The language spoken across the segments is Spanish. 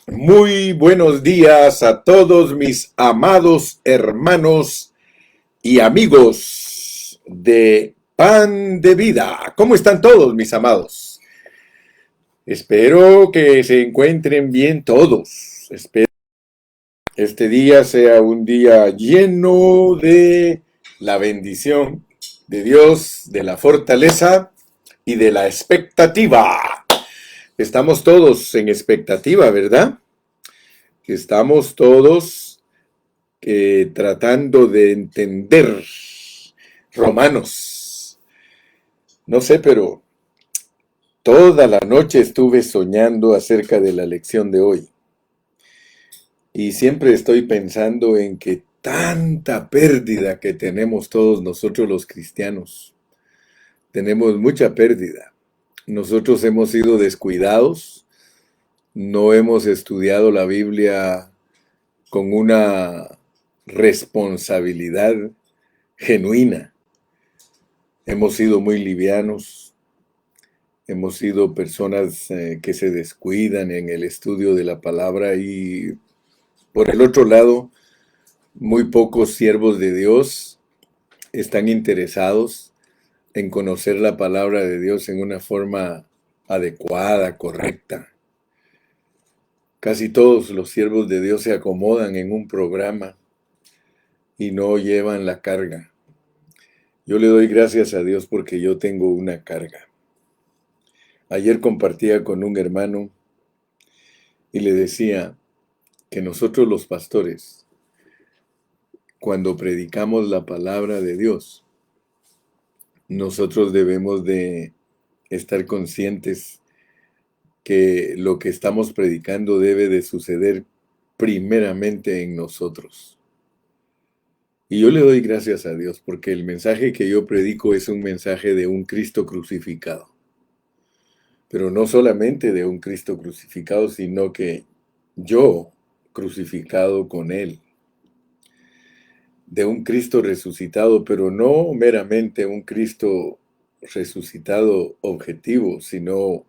Muy buenos días a todos mis amados hermanos y amigos de Pan de Vida. ¿Cómo están todos mis amados? Espero que se encuentren bien todos. Espero que este día sea un día lleno de la bendición de Dios, de la fortaleza y de la expectativa. Estamos todos en expectativa, ¿verdad? Que estamos todos tratando de entender Romanos. No sé, pero toda la noche estuve soñando acerca de la lección de hoy. Y siempre estoy pensando en que tanta pérdida que tenemos todos nosotros los cristianos. Tenemos mucha pérdida. Nosotros hemos sido descuidados, no hemos estudiado la Biblia con una responsabilidad genuina. Hemos sido muy livianos, hemos sido personas que se descuidan en el estudio de la palabra y por el otro lado, muy pocos siervos de Dios están interesados en conocer la palabra de Dios en una forma adecuada, correcta. Casi todos los siervos de Dios se acomodan en un programa y no llevan la carga. Yo le doy gracias a Dios porque yo tengo una carga. Ayer compartía con un hermano y le decía que nosotros los pastores, cuando predicamos la palabra de Dios, nosotros debemos de estar conscientes que lo que estamos predicando debe de suceder primeramente en nosotros. Y yo le doy gracias a Dios porque el mensaje que yo predico es un mensaje de un Cristo crucificado. Pero no solamente de un Cristo crucificado, sino que yo crucificado con Él. De un Cristo resucitado, pero no meramente un Cristo resucitado objetivo, sino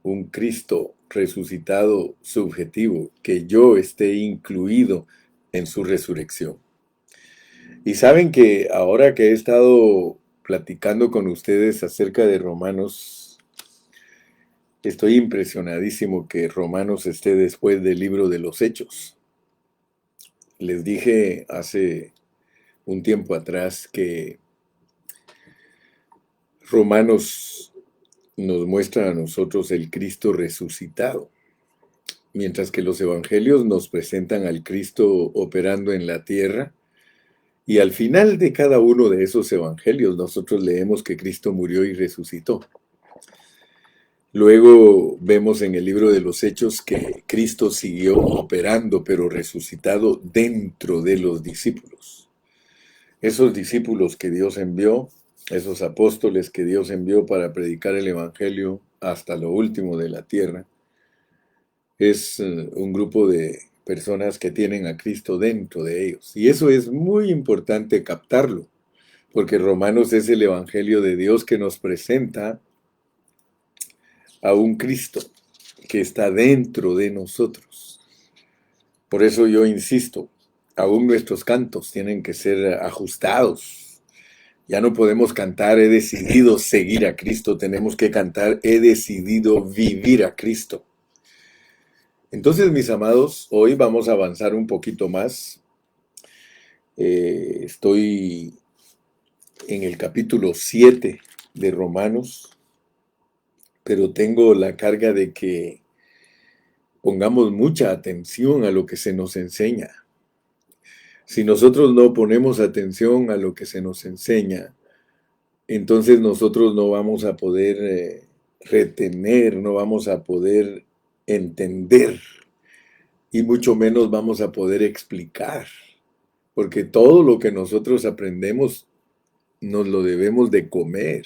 un Cristo resucitado subjetivo, que yo esté incluido en su resurrección. Y saben que ahora que he estado platicando con ustedes acerca de Romanos, estoy impresionadísimo que Romanos esté después del libro de los Hechos. Les dije hace un tiempo atrás que Romanos nos muestra a nosotros el Cristo resucitado, mientras que los evangelios nos presentan al Cristo operando en la tierra. Y al final de cada uno de esos evangelios nosotros leemos que Cristo murió y resucitó. Luego vemos en el libro de los Hechos que Cristo siguió operando, pero resucitado dentro de los discípulos. Esos discípulos que Dios envió, esos apóstoles que Dios envió para predicar el Evangelio hasta lo último de la tierra, es un grupo de personas que tienen a Cristo dentro de ellos. Y eso es muy importante captarlo, porque Romanos es el Evangelio de Dios que nos presenta a un Cristo que está dentro de nosotros. Por eso yo insisto, aún nuestros cantos tienen que ser ajustados. Ya no podemos cantar he decidido seguir a Cristo, tenemos que cantar he decidido vivir a Cristo. Entonces, mis amados, hoy vamos a avanzar un poquito más. Estoy en el capítulo 7 de Romanos, pero tengo la carga de que pongamos mucha atención a lo que se nos enseña. Si nosotros no ponemos atención a lo que se nos enseña, entonces nosotros no vamos a poder retener, no vamos a poder entender y mucho menos vamos a poder explicar, porque todo lo que nosotros aprendemos nos lo debemos de comer.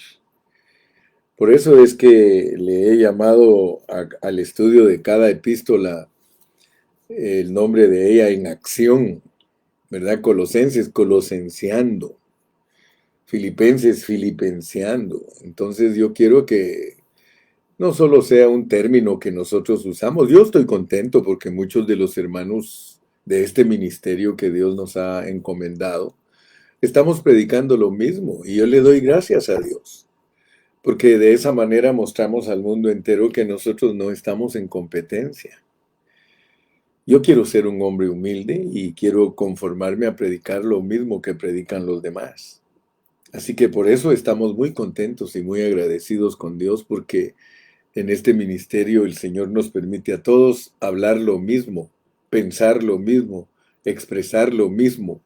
Por eso es que le he llamado al estudio de cada epístola el nombre de ella en acción, ¿verdad? Colosenses, colosenciando. Filipenses, filipenciando. Entonces yo quiero que no solo sea un término que nosotros usamos. Yo estoy contento porque muchos de los hermanos de este ministerio que Dios nos ha encomendado, estamos predicando lo mismo y yo le doy gracias a Dios, porque de esa manera mostramos al mundo entero que nosotros no estamos en competencia. Yo quiero ser un hombre humilde y quiero conformarme a predicar lo mismo que predican los demás. Así que por eso estamos muy contentos y muy agradecidos con Dios porque en este ministerio el Señor nos permite a todos hablar lo mismo, pensar lo mismo, expresar lo mismo.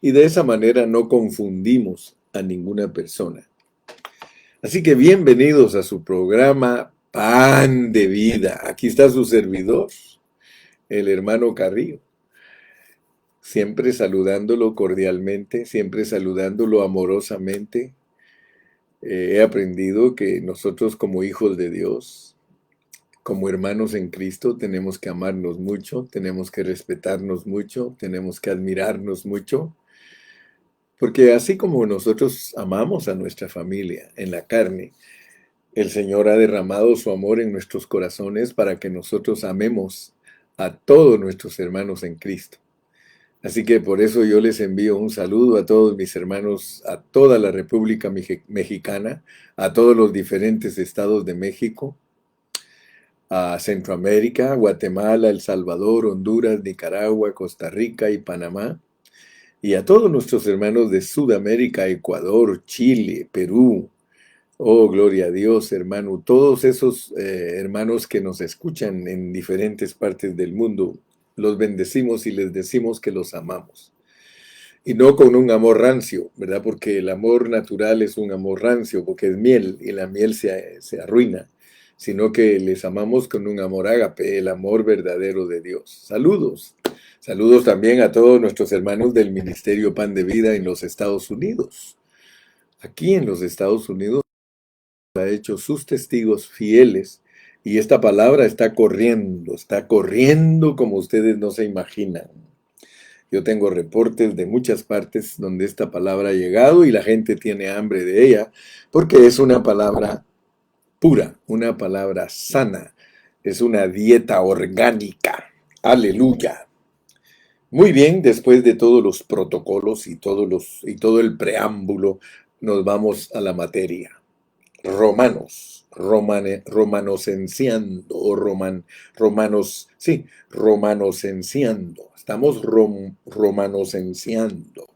Y de esa manera no confundimos a ninguna persona. Así que bienvenidos a su programa Pan de Vida. Aquí está su servidor, el hermano Carrillo. Siempre saludándolo cordialmente, siempre saludándolo amorosamente. He aprendido que nosotros como hijos de Dios, como hermanos en Cristo, tenemos que amarnos mucho, tenemos que respetarnos mucho, tenemos que admirarnos mucho, porque así como nosotros amamos a nuestra familia en la carne, el Señor ha derramado su amor en nuestros corazones para que nosotros amemos a todos nuestros hermanos en Cristo. Así que por eso yo les envío un saludo a todos mis hermanos, a toda la República Mexicana, a todos los diferentes estados de México, a Centroamérica, Guatemala, El Salvador, Honduras, Nicaragua, Costa Rica y Panamá, y a todos nuestros hermanos de Sudamérica, Ecuador, Chile, Perú. Oh, gloria a Dios, hermano. Todos esos hermanos que nos escuchan en diferentes partes del mundo, los bendecimos y les decimos que los amamos. Y no con un amor rancio, ¿verdad? Porque el amor natural es un amor rancio, porque es miel y la miel se arruina, sino que les amamos con un amor ágape, el amor verdadero de Dios. Saludos. Saludos también a todos nuestros hermanos del Ministerio Pan de Vida en los Estados Unidos. Aquí en los Estados Unidos ha hecho sus testigos fieles y esta palabra está corriendo como ustedes no se imaginan. Yo tengo reportes de muchas partes donde esta palabra ha llegado y la gente tiene hambre de ella porque es una palabra pura, una palabra sana, es una dieta orgánica. Aleluya. Muy bien, después de todos los protocolos y todo el preámbulo, nos vamos a la materia. Romanosenciando, romanosenciando. Estamos romanosenciando.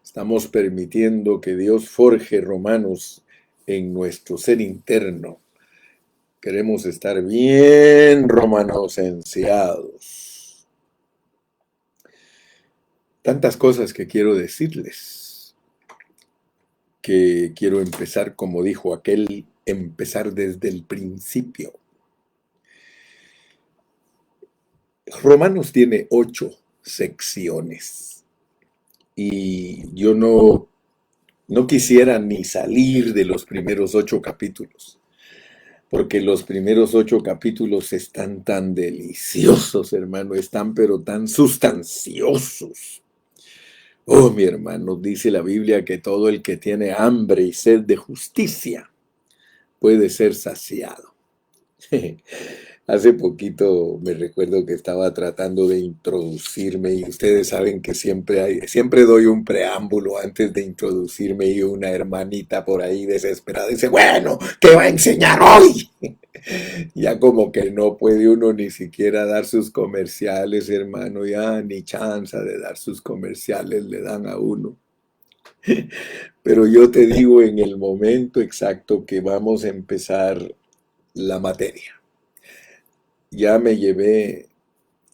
Estamos permitiendo que Dios forje romanos en nuestro ser interno. Queremos estar bien romanosenciados. Tantas cosas que quiero decirles, que quiero empezar, como dijo aquel, empezar desde el principio. Romanos tiene 8 secciones y yo no quisiera ni salir de los primeros 8 capítulos, porque los primeros 8 capítulos están tan deliciosos, hermano, están pero tan sustanciosos. Oh, mi hermano, dice la Biblia que todo el que tiene hambre y sed de justicia puede ser saciado. Hace poquito me recuerdo que estaba tratando de introducirme y ustedes saben que siempre doy un preámbulo antes de introducirme y una hermanita por ahí desesperada dice, bueno, ¿qué va a enseñar hoy? Ya como que no puede uno ni siquiera dar sus comerciales, hermano, ya ni chance de dar sus comerciales le dan a uno. Pero yo te digo en el momento exacto que vamos a empezar la materia. Ya me llevé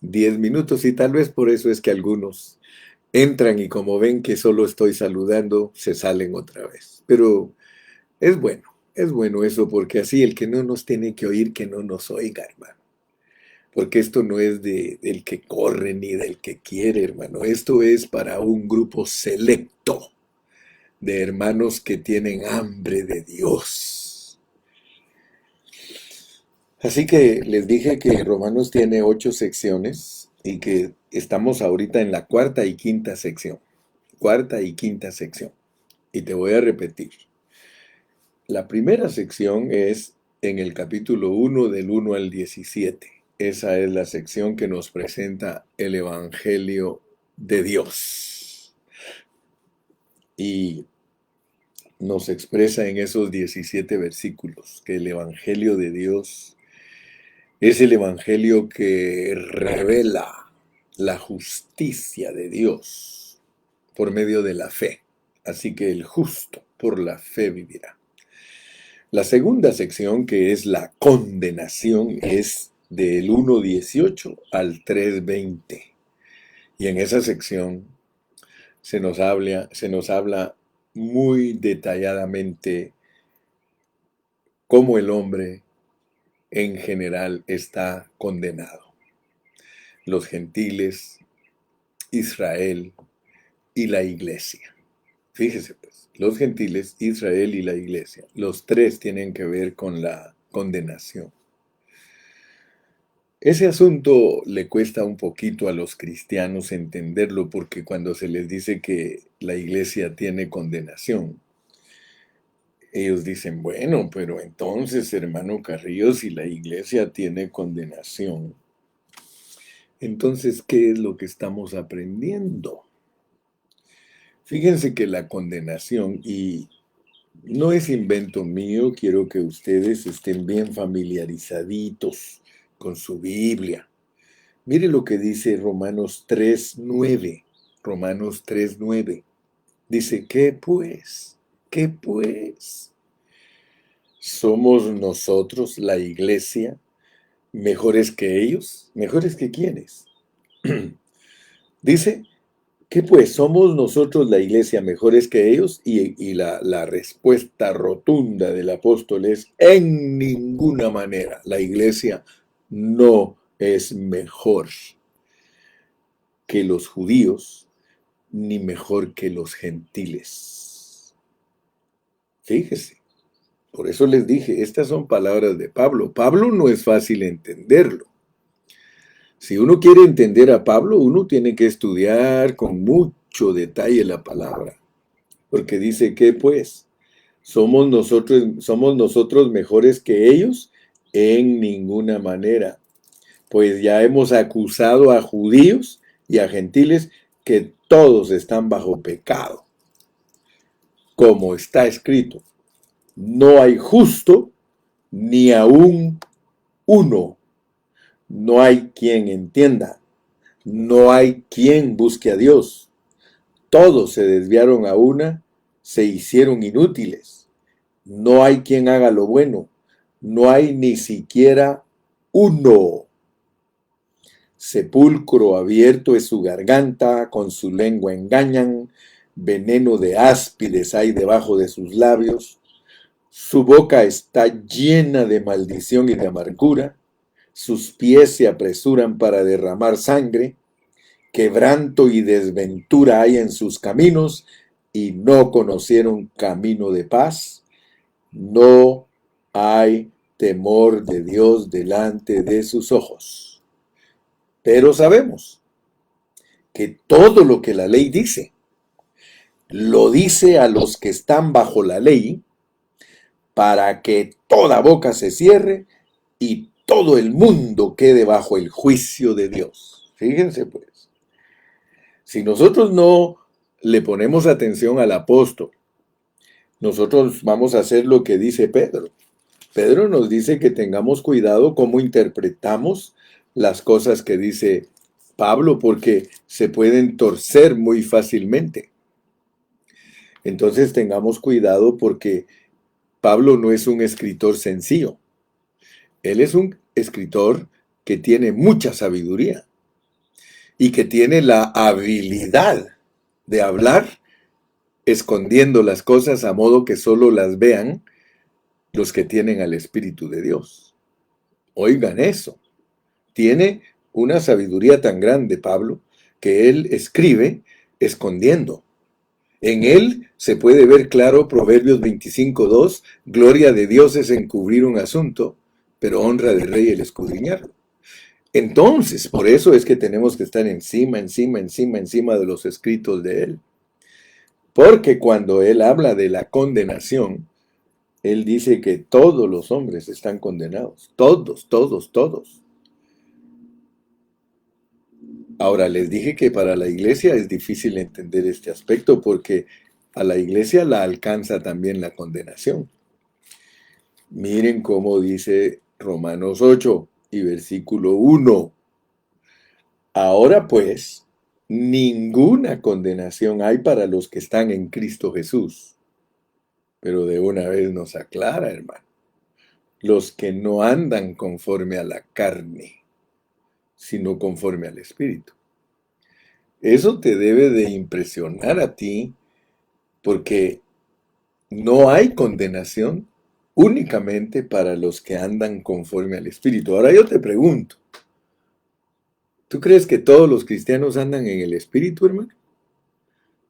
10 minutos y tal vez por eso es que algunos entran y como ven que solo estoy saludando, se salen otra vez. Pero es bueno eso porque así el que no nos tiene que oír, que no nos oiga, hermano. Porque esto no es del que corre ni del que quiere, hermano. Esto es para un grupo selecto de hermanos que tienen hambre de Dios. Así que les dije que Romanos tiene 8 secciones y que estamos ahorita en la cuarta y quinta sección. Cuarta y quinta sección. Y te voy a repetir. La primera sección es en el capítulo 1 del 1 al 17. Esa es la sección que nos presenta el Evangelio de Dios. Y nos expresa en esos 17 versículos que el Evangelio de Dios es el Evangelio que revela la justicia de Dios por medio de la fe. Así que el justo por la fe vivirá. La segunda sección, que es la condenación, es del 1:18 al 3:20. Y en esa sección se nos habla muy detalladamente cómo el hombre en general está condenado. Los gentiles, Israel y la iglesia. Fíjese pues, los gentiles, Israel y la iglesia, los tres tienen que ver con la condenación. Ese asunto le cuesta un poquito a los cristianos entenderlo porque cuando se les dice que la iglesia tiene condenación, ellos dicen, bueno, pero entonces, hermano Carrillo, si la iglesia tiene condenación, entonces, ¿qué es lo que estamos aprendiendo? Fíjense que la condenación, y no es invento mío, quiero que ustedes estén bien familiarizaditos con su Biblia. Mire lo que dice Romanos 3:9. Romanos 3:9. Dice, ¿qué pues? ¿Qué pues? ¿Somos nosotros, la iglesia, mejores que ellos? ¿Mejores que quiénes? Dice, ¿qué pues? ¿Somos nosotros, la iglesia, mejores que ellos? Y la respuesta rotunda del apóstol es, en ninguna manera. La iglesia no es mejor que los judíos, ni mejor que los gentiles. Fíjese, por eso les dije, estas son palabras de Pablo. Pablo no es fácil entenderlo. Si uno quiere entender a Pablo, uno tiene que estudiar con mucho detalle la palabra. Porque dice que pues, ¿somos nosotros mejores que ellos? En ninguna manera. Pues ya hemos acusado a judíos y a gentiles que todos están bajo pecado. Como está escrito, no hay justo ni aún uno. No hay quien entienda. No hay quien busque a Dios. Todos se desviaron a una, se hicieron inútiles. No hay quien haga lo bueno. No hay ni siquiera uno. Sepulcro abierto es su garganta, con su lengua engañan, veneno de áspides hay debajo de sus labios, su boca está llena de maldición y de amargura, sus pies se apresuran para derramar sangre, quebranto y desventura hay en sus caminos, y no conocieron camino de paz. No hay temor de Dios delante de sus ojos. Pero sabemos que todo lo que la ley dice, lo dice a los que están bajo la ley, para que toda boca se cierre y todo el mundo quede bajo el juicio de Dios. Fíjense pues, si nosotros no le ponemos atención al apóstol, nosotros vamos a hacer lo que dice Pedro. Pedro nos dice que tengamos cuidado cómo interpretamos las cosas que dice Pablo, porque se pueden torcer muy fácilmente. Entonces tengamos cuidado porque Pablo no es un escritor sencillo. Él es un escritor que tiene mucha sabiduría y que tiene la habilidad de hablar escondiendo las cosas a modo que solo las vean los que tienen al Espíritu de Dios. Oigan eso. Tiene una sabiduría tan grande, Pablo, que él escribe escondiendo. En él se puede ver claro Proverbios 25:2, gloria de Dios es encubrir un asunto, pero honra del rey el escudriñarlo. Entonces, por eso es que tenemos que estar encima de los escritos de él. Porque cuando él habla de la condenación, Él dice que todos los hombres están condenados. Todos, todos, todos. Ahora, les dije que para la iglesia es difícil entender este aspecto porque a la iglesia la alcanza también la condenación. Miren cómo dice Romanos 8 y versículo 1. Ahora pues, ninguna condenación hay para los que están en Cristo Jesús. Pero de una vez nos aclara, hermano, los que no andan conforme a la carne, sino conforme al Espíritu. Eso te debe de impresionar a ti porque no hay condenación únicamente para los que andan conforme al Espíritu. Ahora yo te pregunto, ¿tú crees que todos los cristianos andan en el Espíritu, hermano?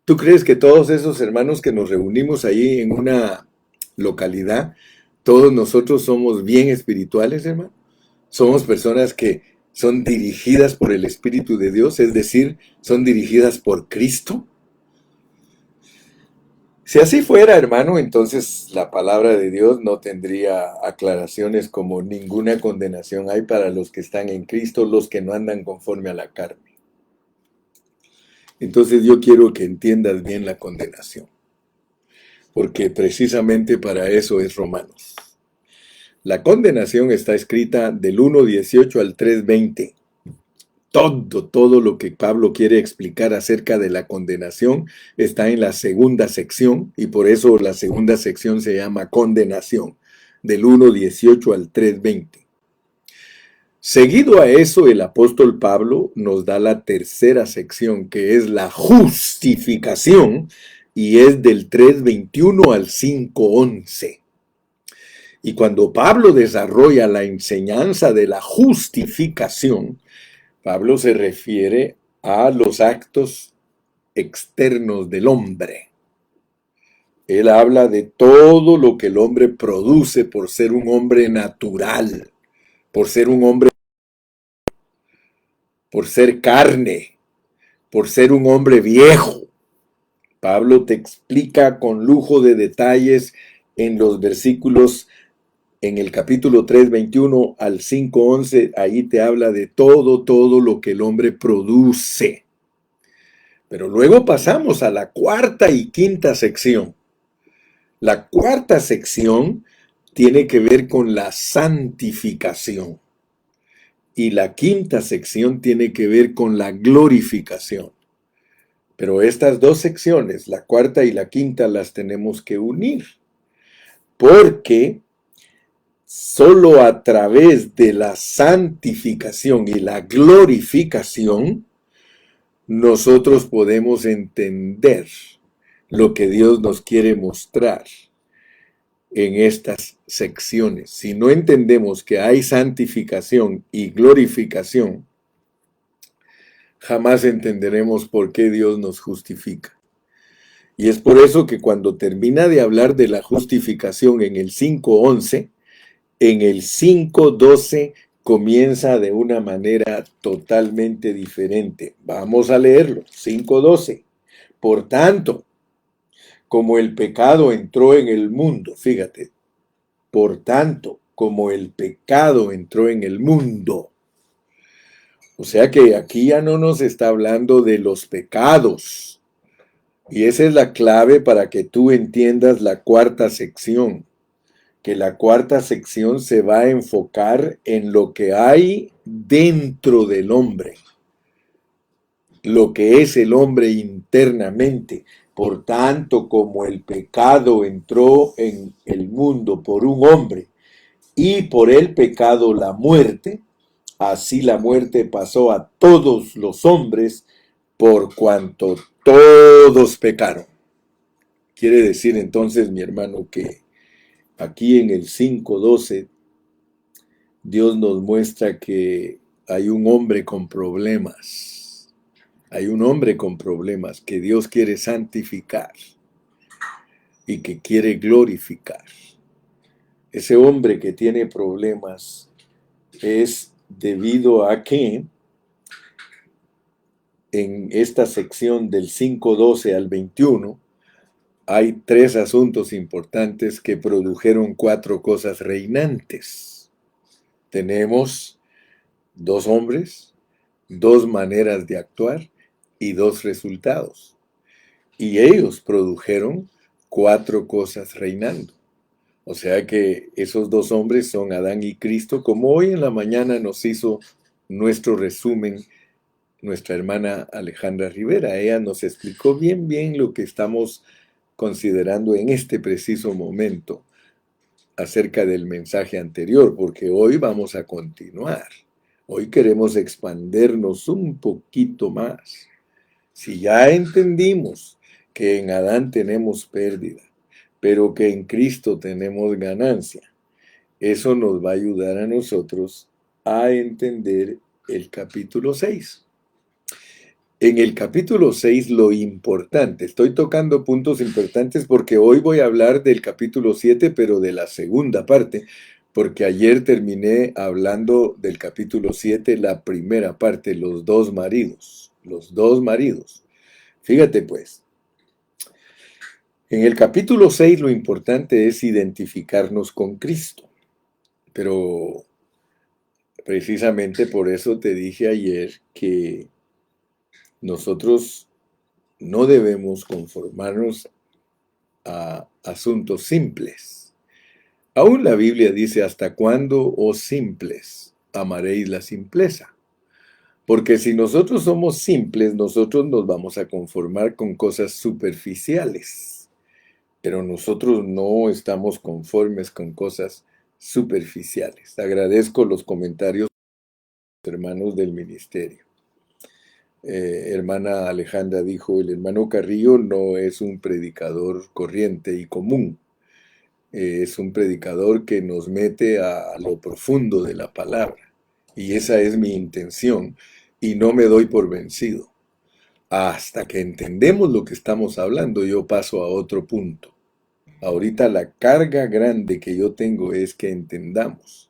¿Tú crees que todos esos hermanos que nos reunimos ahí en una localidad, todos nosotros somos bien espirituales, hermano? Somos personas que son dirigidas por el Espíritu de Dios, es decir, son dirigidas por Cristo. Si así fuera, hermano, entonces la palabra de Dios no tendría aclaraciones como ninguna condenación hay para los que están en Cristo, los que no andan conforme a la carne. Entonces yo quiero que entiendas bien la condenación, porque precisamente para eso es Romanos. La condenación está escrita del 1:18 al 3:20. Todo lo que Pablo quiere explicar acerca de la condenación está en la segunda sección y por eso la segunda sección se llama condenación, del 1:18 al 3:20. Seguido a eso, el apóstol Pablo nos da la tercera sección, que es la justificación, y es del 3:21 al 5:11. Y cuando Pablo desarrolla la enseñanza de la justificación, Pablo se refiere a los actos externos del hombre. Él habla de todo lo que el hombre produce por ser un hombre natural, por ser un hombre, por ser carne, por ser un hombre viejo. Pablo te explica con lujo de detalles en los versículos, en el capítulo 3:21 al 5:11, ahí te habla de todo lo que el hombre produce. Pero luego pasamos a la cuarta y quinta sección. La cuarta sección tiene que ver con la santificación. Y la quinta sección tiene que ver con la glorificación. Pero estas dos secciones, la cuarta y la quinta, las tenemos que unir. Porque solo a través de la santificación y la glorificación, nosotros podemos entender lo que Dios nos quiere mostrar en estas secciones. Si no entendemos que hay santificación y glorificación, jamás entenderemos por qué Dios nos justifica. Y es por eso que cuando termina de hablar de la justificación en el 5:11, en el 5:12 comienza de una manera totalmente diferente. Vamos a leerlo. 5:12. Por tanto, como el pecado entró en el mundo, fíjate, por tanto, como el pecado entró en el mundo. O sea que aquí ya no nos está hablando de los pecados. Y esa es la clave para que tú entiendas la cuarta sección. Que la cuarta sección se va a enfocar en lo que hay dentro del hombre. Lo que es el hombre internamente. Por tanto, como el pecado entró en el mundo por un hombre y por el pecado la muerte, así la muerte pasó a todos los hombres por cuanto todos pecaron. Quiere decir entonces, mi hermano, que aquí en el 5:12 Dios nos muestra que hay un hombre con problemas. Hay un hombre con problemas que Dios quiere santificar y que quiere glorificar. Ese hombre que tiene problemas es debido a que en esta sección del 5:12 al 21 hay tres asuntos importantes que produjeron cuatro cosas reinantes. Tenemos dos hombres, dos maneras de actuar y dos resultados. Y ellos produjeron cuatro cosas reinando. O sea que esos dos hombres son Adán y Cristo, como hoy en la mañana nos hizo nuestro resumen nuestra hermana Alejandra Rivera. Ella nos explicó bien lo que estamos considerando en este preciso momento acerca del mensaje anterior, porque hoy vamos a continuar. Hoy queremos expandernos un poquito más. Si ya entendimos que en Adán tenemos pérdida, pero que en Cristo tenemos ganancia, eso nos va a ayudar a nosotros a entender el capítulo 6. En el capítulo 6 lo importante, estoy tocando puntos importantes porque hoy voy a hablar del capítulo 7, pero de la segunda parte, porque ayer terminé hablando del capítulo 7, la primera parte, los dos maridos, los dos maridos. Fíjate pues, en el capítulo 6 lo importante es identificarnos con Cristo, pero precisamente por eso te dije ayer que nosotros no debemos conformarnos a asuntos simples. Aún la Biblia dice, ¿hasta cuándo, oh simples, amaréis la simpleza? Porque si nosotros somos simples, nosotros nos vamos a conformar con cosas superficiales. Pero nosotros no estamos conformes con cosas superficiales. Agradezco los comentarios de los hermanos del ministerio. Hermana Alejandra dijo, el hermano Carrillo no es un predicador corriente y común, es un predicador que nos mete a lo profundo de la palabra, y esa es mi intención, y no me doy por vencido. Hasta que entendemos lo que estamos hablando, yo paso a otro punto. Ahorita la carga grande que yo tengo es que entendamos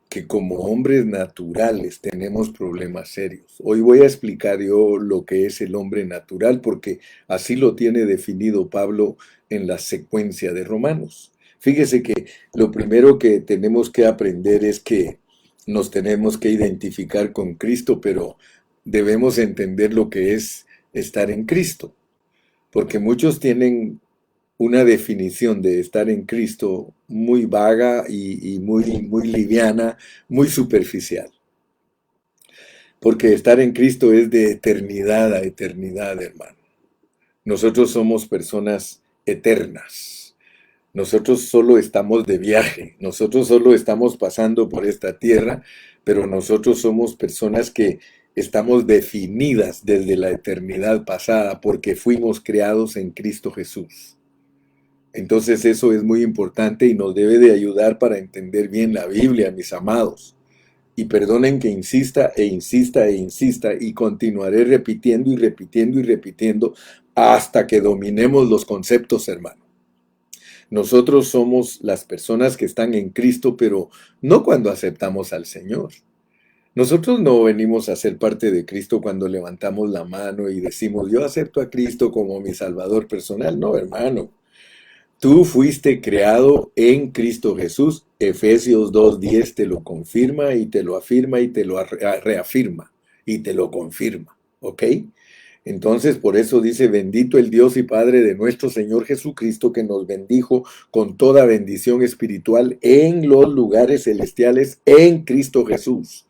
que como hombres naturales tenemos problemas serios. Hoy voy a explicar yo lo que es el hombre natural, porque así lo tiene definido Pablo en la secuencia de Romanos. Fíjese que lo primero que tenemos que aprender es que nos tenemos que identificar con Cristo, pero debemos entender lo que es estar en Cristo, porque muchos tienen una definición de estar en Cristo muy vaga y muy liviana, muy superficial. Porque estar en Cristo es de eternidad a eternidad, hermano. Nosotros somos personas eternas. Nosotros solo estamos de viaje. Nosotros solo estamos pasando por esta tierra, pero nosotros somos personas que estamos definidas desde la eternidad pasada porque fuimos creados en Cristo Jesús. Entonces eso es muy importante y nos debe de ayudar para entender bien la Biblia, mis amados. Y perdonen que insista e insista e insista y continuaré repitiendo y repitiendo y repitiendo hasta que dominemos los conceptos, hermano. Nosotros somos las personas que están en Cristo, pero no cuando aceptamos al Señor. Nosotros no venimos a ser parte de Cristo cuando levantamos la mano y decimos, yo acepto a Cristo como mi Salvador personal. No, hermano. Tú fuiste creado en Cristo Jesús. Efesios 2:10 te lo confirma y te lo afirma y te lo reafirma y te lo confirma. ¿Ok? Entonces, por eso dice, bendito el Dios y Padre de nuestro Señor Jesucristo, que nos bendijo con toda bendición espiritual en los lugares celestiales en Cristo Jesús.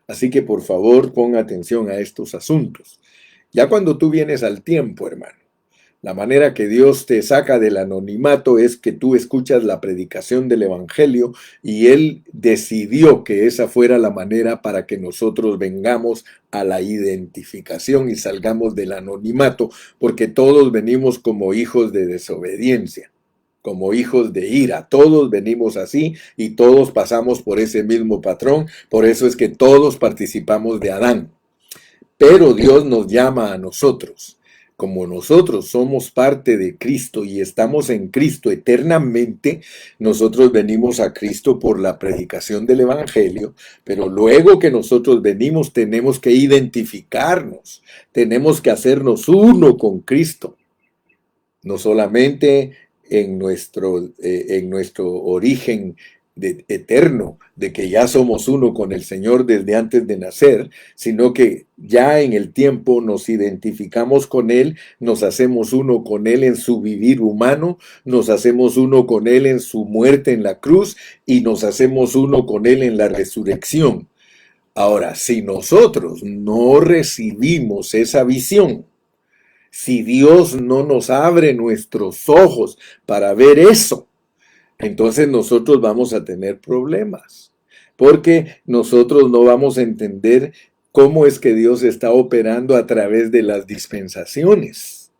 Así que por favor ponga atención a estos asuntos. Ya cuando tú vienes al tiempo, hermano, la manera que Dios te saca del anonimato es que tú escuchas la predicación del Evangelio y Él decidió que esa fuera la manera para que nosotros vengamos a la identificación y salgamos del anonimato, porque todos venimos como hijos de desobediencia, como hijos de ira. Todos venimos así y todos pasamos por ese mismo patrón. Por eso es que todos participamos de Adán. Pero Dios nos llama a nosotros. Como nosotros somos parte de Cristo y estamos en Cristo eternamente, nosotros venimos a Cristo por la predicación del Evangelio, pero luego que nosotros venimos tenemos que identificarnos, tenemos que hacernos uno con Cristo. no solamente en nuestro origen eterno, de que ya somos uno con el Señor desde antes de nacer, sino que ya en el tiempo nos identificamos con Él, nos hacemos uno con Él en su vivir humano, nos hacemos uno con Él en su muerte en la cruz y nos hacemos uno con Él en la resurrección. Ahora, si nosotros no recibimos esa visión, si Dios no nos abre nuestros ojos para ver eso, entonces nosotros vamos a tener problemas, porque nosotros no vamos a entender cómo es que Dios está operando a través de las dispensaciones,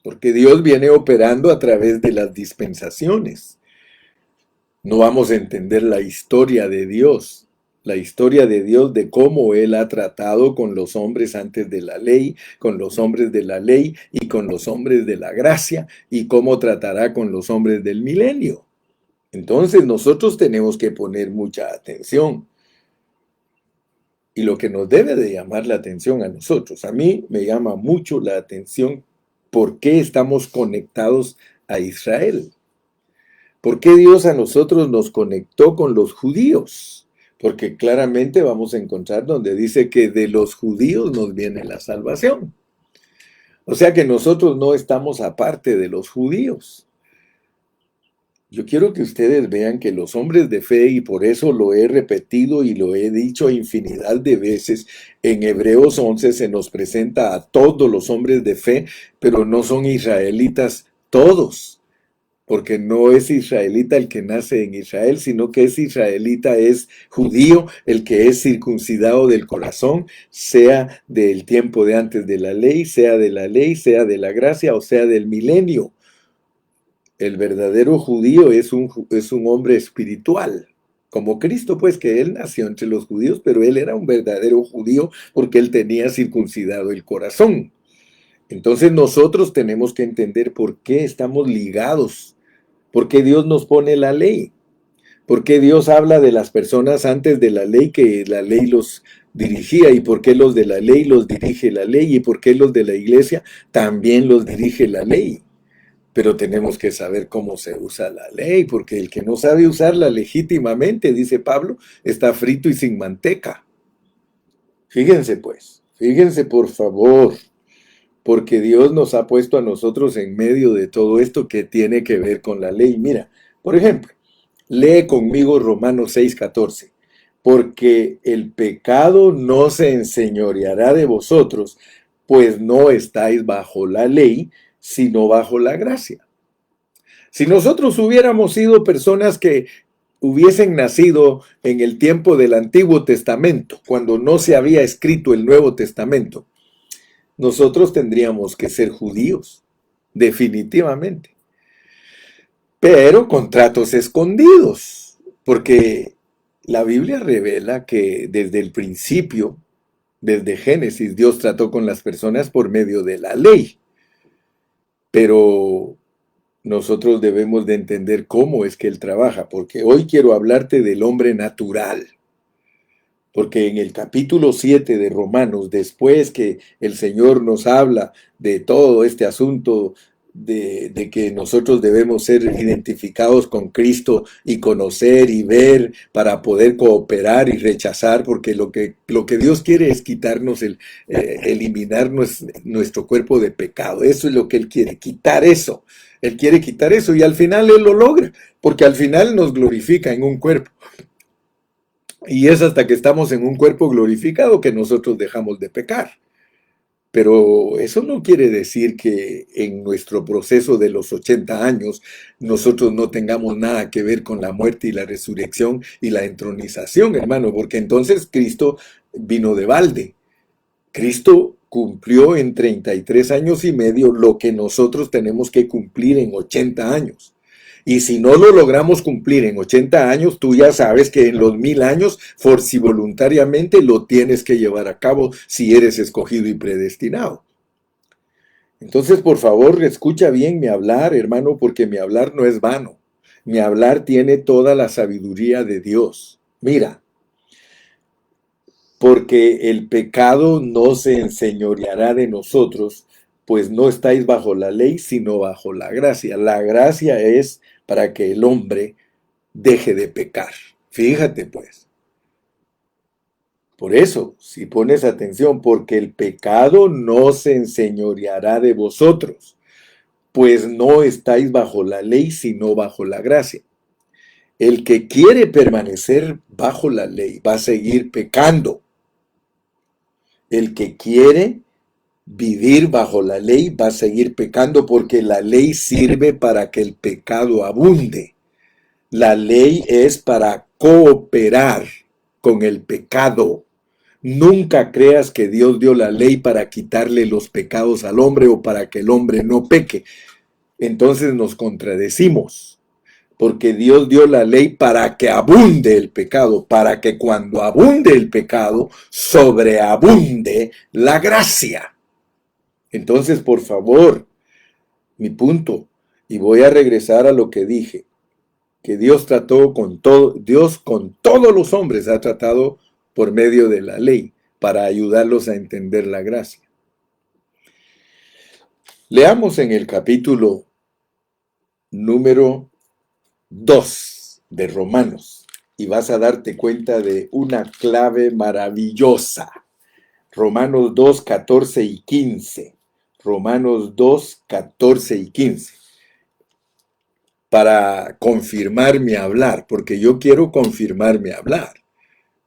porque Dios viene operando a través de las dispensaciones. No vamos a entender la historia de Dios, de cómo Él ha tratado con los hombres antes de la ley, con los hombres de la ley y con los hombres de la gracia, y cómo tratará con los hombres del milenio. Entonces nosotros tenemos que poner mucha atención. Y lo que nos debe de llamar la atención a nosotros, a mí me llama mucho la atención por qué estamos conectados a Israel. ¿Por qué Dios a nosotros nos conectó con los judíos? Porque claramente vamos a encontrar donde dice que de los judíos nos viene la salvación. O sea que nosotros no estamos aparte de los judíos. Yo quiero que ustedes vean que los hombres de fe, y por eso lo he repetido y lo he dicho infinidad de veces, en Hebreos 11 se nos presenta a todos los hombres de fe, pero no son israelitas todos, porque no es israelita el que nace en Israel, sino que es israelita, es judío, el que es circuncidado del corazón, sea del tiempo de antes de la ley, sea de la ley, sea de la gracia o sea del milenio. El verdadero judío es un hombre espiritual, como Cristo, pues que él nació entre los judíos, pero él era un verdadero judío porque él tenía circuncidado el corazón. Entonces nosotros tenemos que entender por qué estamos ligados, por qué Dios nos pone la ley, por qué Dios habla de las personas antes de la ley, que la ley los dirigía, y por qué los de la ley los dirige la ley, y por qué los de la iglesia también los dirige la ley. Pero tenemos que saber cómo se usa la ley, porque el que no sabe usarla legítimamente, dice Pablo, está frito y sin manteca. Fíjense pues, fíjense por favor, porque Dios nos ha puesto a nosotros en medio de todo esto que tiene que ver con la ley. Mira, por ejemplo, lee conmigo Romanos 6:14. Porque el pecado no se enseñoreará de vosotros, pues no estáis bajo la ley, sino bajo la gracia. Si nosotros hubiéramos sido personas que hubiesen nacido en el tiempo del Antiguo Testamento, cuando no se había escrito el Nuevo Testamento, nosotros tendríamos que ser judíos, definitivamente. Pero con tratos escondidos, porque la Biblia revela que desde el principio, desde Génesis, Dios trató con las personas por medio de la ley. Pero nosotros debemos de entender cómo es que Él trabaja, porque hoy quiero hablarte del hombre natural. Porque en el capítulo 7 de Romanos, después que el Señor nos habla de todo este asunto de que nosotros debemos ser identificados con Cristo y conocer y ver para poder cooperar y rechazar, porque lo que Dios quiere es quitarnos, eliminar nuestro cuerpo de pecado. Eso es lo que Él quiere, quitar eso. Él quiere quitar eso y al final Él lo logra, porque al final nos glorifica en un cuerpo. Y es hasta que estamos en un cuerpo glorificado que nosotros dejamos de pecar. Pero eso no quiere decir que en nuestro proceso de los 80 años nosotros no tengamos nada que ver con la muerte y la resurrección y la entronización, hermano, porque entonces Cristo vino de balde. Cristo cumplió en 33 años y medio lo que nosotros tenemos que cumplir en 80 años. Y si no lo logramos cumplir en 80 años, tú ya sabes que en los 1000 años, si voluntariamente lo tienes que llevar a cabo si eres escogido y predestinado. Entonces, por favor, escucha bien mi hablar, hermano, porque mi hablar no es vano. Mi hablar tiene toda la sabiduría de Dios. Mira, porque el pecado no se enseñoreará de nosotros, pues no estáis bajo la ley, sino bajo la gracia. La gracia es para que el hombre deje de pecar. Fíjate pues. Por eso, si pones atención, porque el pecado no se enseñoreará de vosotros, pues no estáis bajo la ley, sino bajo la gracia. El que quiere permanecer bajo la ley va a seguir pecando. El que quiere vivir bajo la ley va a seguir pecando porque la ley sirve para que el pecado abunde. La ley es para cooperar con el pecado. Nunca creas que Dios dio la ley para quitarle los pecados al hombre o para que el hombre no peque. Entonces nos contradecimos. Porque Dios dio la ley para que abunde el pecado, para que cuando abunde el pecado, sobreabunde la gracia. Entonces, por favor, mi punto, y voy a regresar a lo que dije, que Dios trató con todo, Dios con todos los hombres ha tratado por medio de la ley, para ayudarlos a entender la gracia. Leamos en el capítulo número 2 de Romanos y vas a darte cuenta de una clave maravillosa. Romanos 2, 14 y 15. Romanos 2, 14 y 15. Para confirmar mi hablar, porque yo quiero confirmar mi hablar.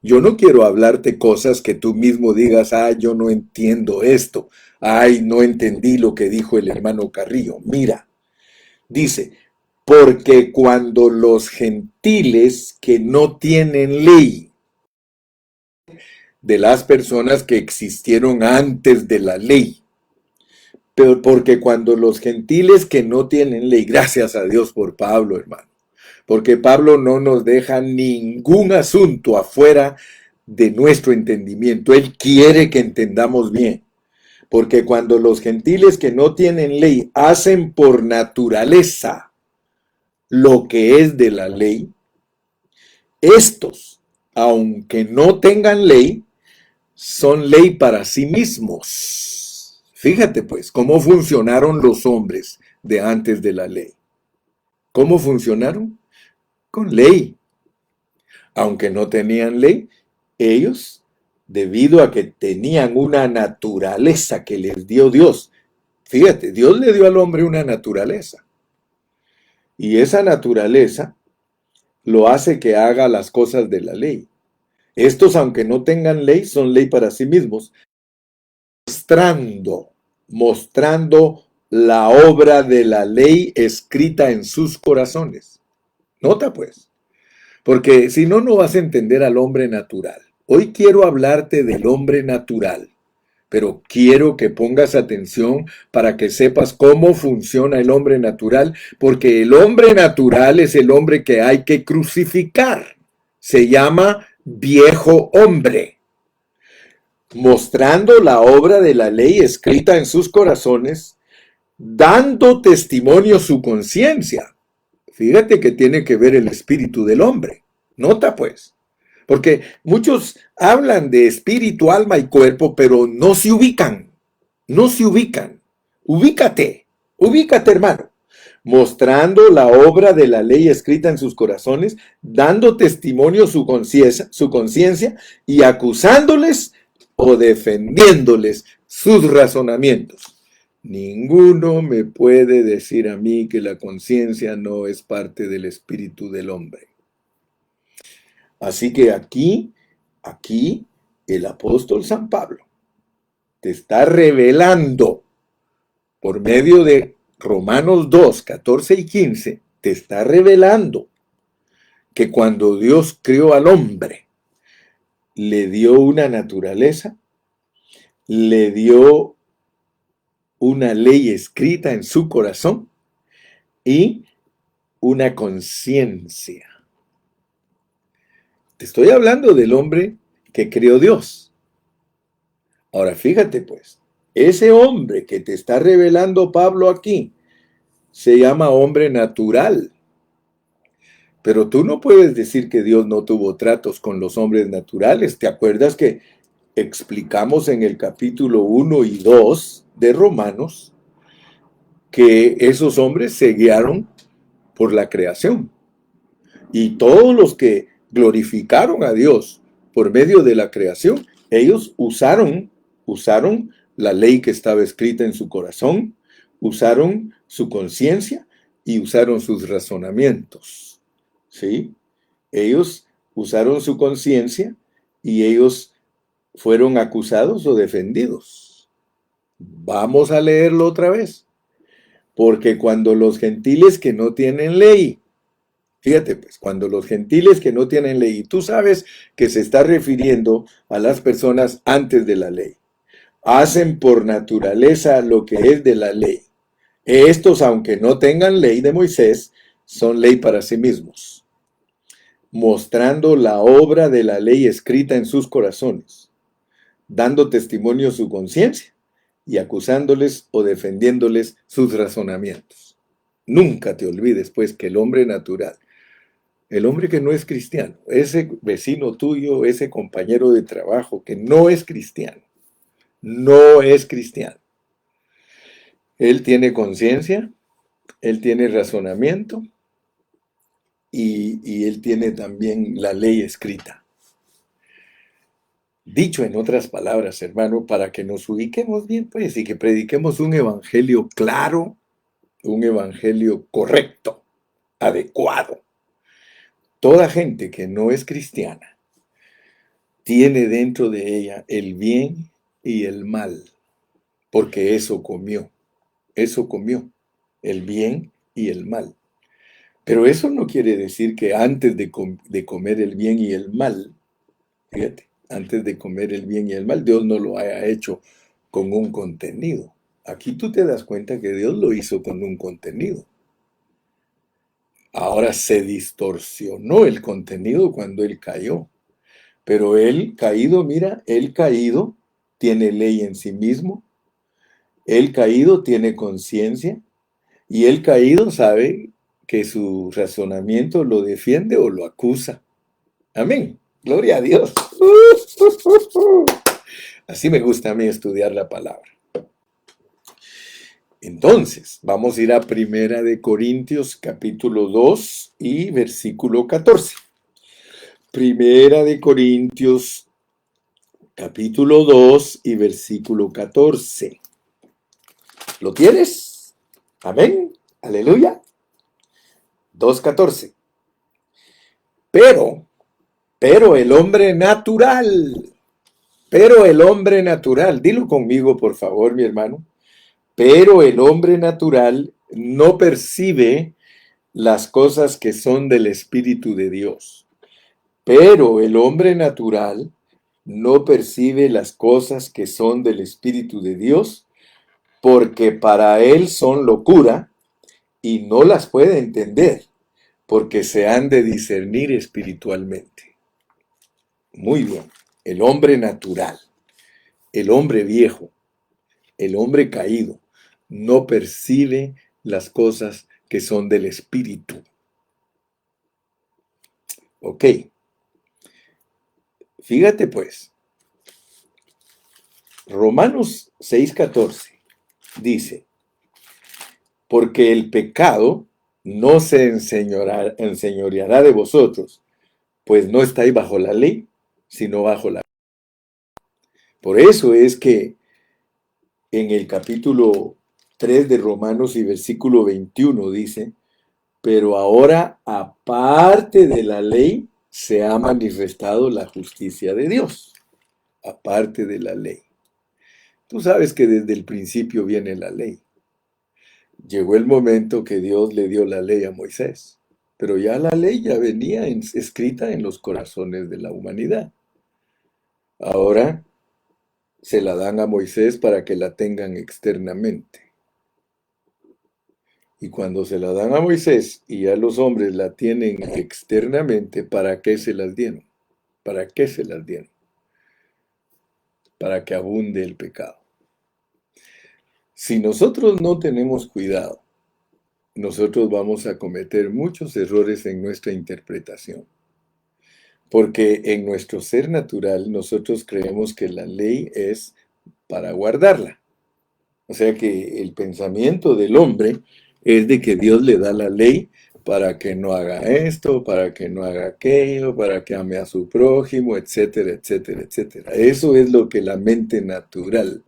Yo no quiero hablarte cosas que tú mismo digas, yo no entiendo esto. No entendí lo que dijo el hermano Carrillo. Mira, dice, porque cuando los gentiles que no tienen ley, de las personas que existieron antes de la ley, pero porque cuando los gentiles que no tienen ley, gracias a Dios por Pablo, hermano, porque Pablo no nos deja ningún asunto afuera de nuestro entendimiento. Él quiere que entendamos bien. Porque cuando los gentiles que no tienen ley hacen por naturaleza lo que es de la ley, estos, aunque no tengan ley, son ley para sí mismos. Fíjate pues, cómo funcionaron los hombres de antes de la ley. ¿Cómo funcionaron? Con ley. Aunque no tenían ley, ellos, debido a que tenían una naturaleza que les dio Dios, fíjate, Dios le dio al hombre una naturaleza. Y esa naturaleza lo hace que haga las cosas de la ley. Estos, aunque no tengan ley, son ley para sí mismos, mostrando la obra de la ley escrita en sus corazones. Nota pues, porque si no, no vas a entender al hombre natural. Hoy quiero hablarte del hombre natural, pero quiero que pongas atención para que sepas cómo funciona el hombre natural, porque el hombre natural es el hombre que hay que crucificar. Se llama viejo hombre, mostrando la obra de la ley escrita en sus corazones, dando testimonio su conciencia. Fíjate que tiene que ver el espíritu del hombre. Nota pues. Porque muchos hablan de espíritu, alma y cuerpo, pero no se ubican. No se ubican. Ubícate hermano. Mostrando la obra de la ley escrita en sus corazones, dando testimonio su conciencia y acusándoles o defendiéndoles sus razonamientos. Ninguno me puede decir a mí que la conciencia no es parte del espíritu del hombre. Así que aquí, el apóstol San Pablo te está revelando por medio de Romanos 2, 14 y 15, te está revelando que cuando Dios creó al hombre, le dio una naturaleza, le dio una ley escrita en su corazón y una conciencia. Te estoy hablando del hombre que creó Dios. Ahora fíjate pues, ese hombre que te está revelando Pablo aquí se llama hombre natural. Pero tú no puedes decir que Dios no tuvo tratos con los hombres naturales. ¿Te acuerdas que explicamos en el capítulo 1 y 2 de Romanos que esos hombres se guiaron por la creación. Y todos los que glorificaron a Dios por medio de la creación, ellos usaron la ley que estaba escrita en su corazón, usaron su conciencia y usaron sus razonamientos. ¿Sí? Ellos usaron su conciencia y ellos fueron acusados o defendidos. Vamos a leerlo otra vez. Porque cuando los gentiles que no tienen ley, fíjate pues, cuando los gentiles que no tienen ley, y tú sabes que se está refiriendo a las personas antes de la ley, hacen por naturaleza lo que es de la ley. Estos, aunque no tengan ley de Moisés, son ley para sí mismos, mostrando la obra de la ley escrita en sus corazones, dando testimonio su conciencia y acusándoles o defendiéndoles sus razonamientos. Nunca te olvides, pues, que el hombre natural, el hombre que no es cristiano, ese vecino tuyo, ese compañero de trabajo que no es cristiano, no es cristiano. Él tiene conciencia, él tiene razonamiento y él tiene también la ley escrita. Dicho en otras palabras, hermano, para que nos ubiquemos bien, pues, y que prediquemos un evangelio claro, un evangelio correcto, adecuado. Toda gente que no es cristiana tiene dentro de ella el bien y el mal, porque eso comió, el bien y el mal. Pero eso no quiere decir que antes de comer el bien y el mal, fíjate, antes de comer el bien y el mal, Dios no lo haya hecho con un contenido. Aquí tú te das cuenta que Dios lo hizo con un contenido. Ahora se distorsionó el contenido cuando Él cayó. Pero Él caído, mira, Él caído tiene ley en sí mismo. Él caído tiene conciencia. Y Él caído sabe que su razonamiento lo defiende o lo acusa. Amén. Gloria a Dios. Así me gusta a mí estudiar la palabra. Entonces, vamos a ir a Primera de Corintios capítulo 2 y versículo 14. Primera de Corintios capítulo 2 y versículo 14. ¿Lo tienes? Amén. Aleluya. 2:14. Pero el hombre natural, dilo conmigo por favor, mi hermano. Pero el hombre natural no percibe las cosas que son del Espíritu de Dios. Pero el hombre natural no percibe las cosas que son del Espíritu de Dios, porque para él son locura y no las puede entender, porque se han de discernir espiritualmente. Muy bien, el hombre natural, el hombre viejo, el hombre caído, no percibe las cosas que son del Espíritu. Ok, fíjate pues, Romanos 6:14 dice, porque el pecado no se enseñoreará de vosotros, pues no estáis bajo la ley, sino bajo la... Por eso es que en el capítulo 3 de Romanos y versículo 21 dice, pero ahora aparte de la ley se ha manifestado la justicia de Dios, aparte de la ley. Tú sabes que desde el principio viene la ley. Llegó el momento que Dios le dio la ley a Moisés, pero ya la ley ya venía escrita en los corazones de la humanidad. Ahora se la dan a Moisés para que la tengan externamente. Y cuando se la dan a Moisés y ya los hombres la tienen externamente, ¿para qué se las dieron? ¿Para qué se las dieron? Para que abunde el pecado. Si nosotros no tenemos cuidado, nosotros vamos a cometer muchos errores en nuestra interpretación. Porque en nuestro ser natural nosotros creemos que la ley es para guardarla. O sea que el pensamiento del hombre es de que Dios le da la ley para que no haga esto, para que no haga aquello, para que ame a su prójimo, etcétera, etcétera, etcétera. Eso es lo que la mente natural,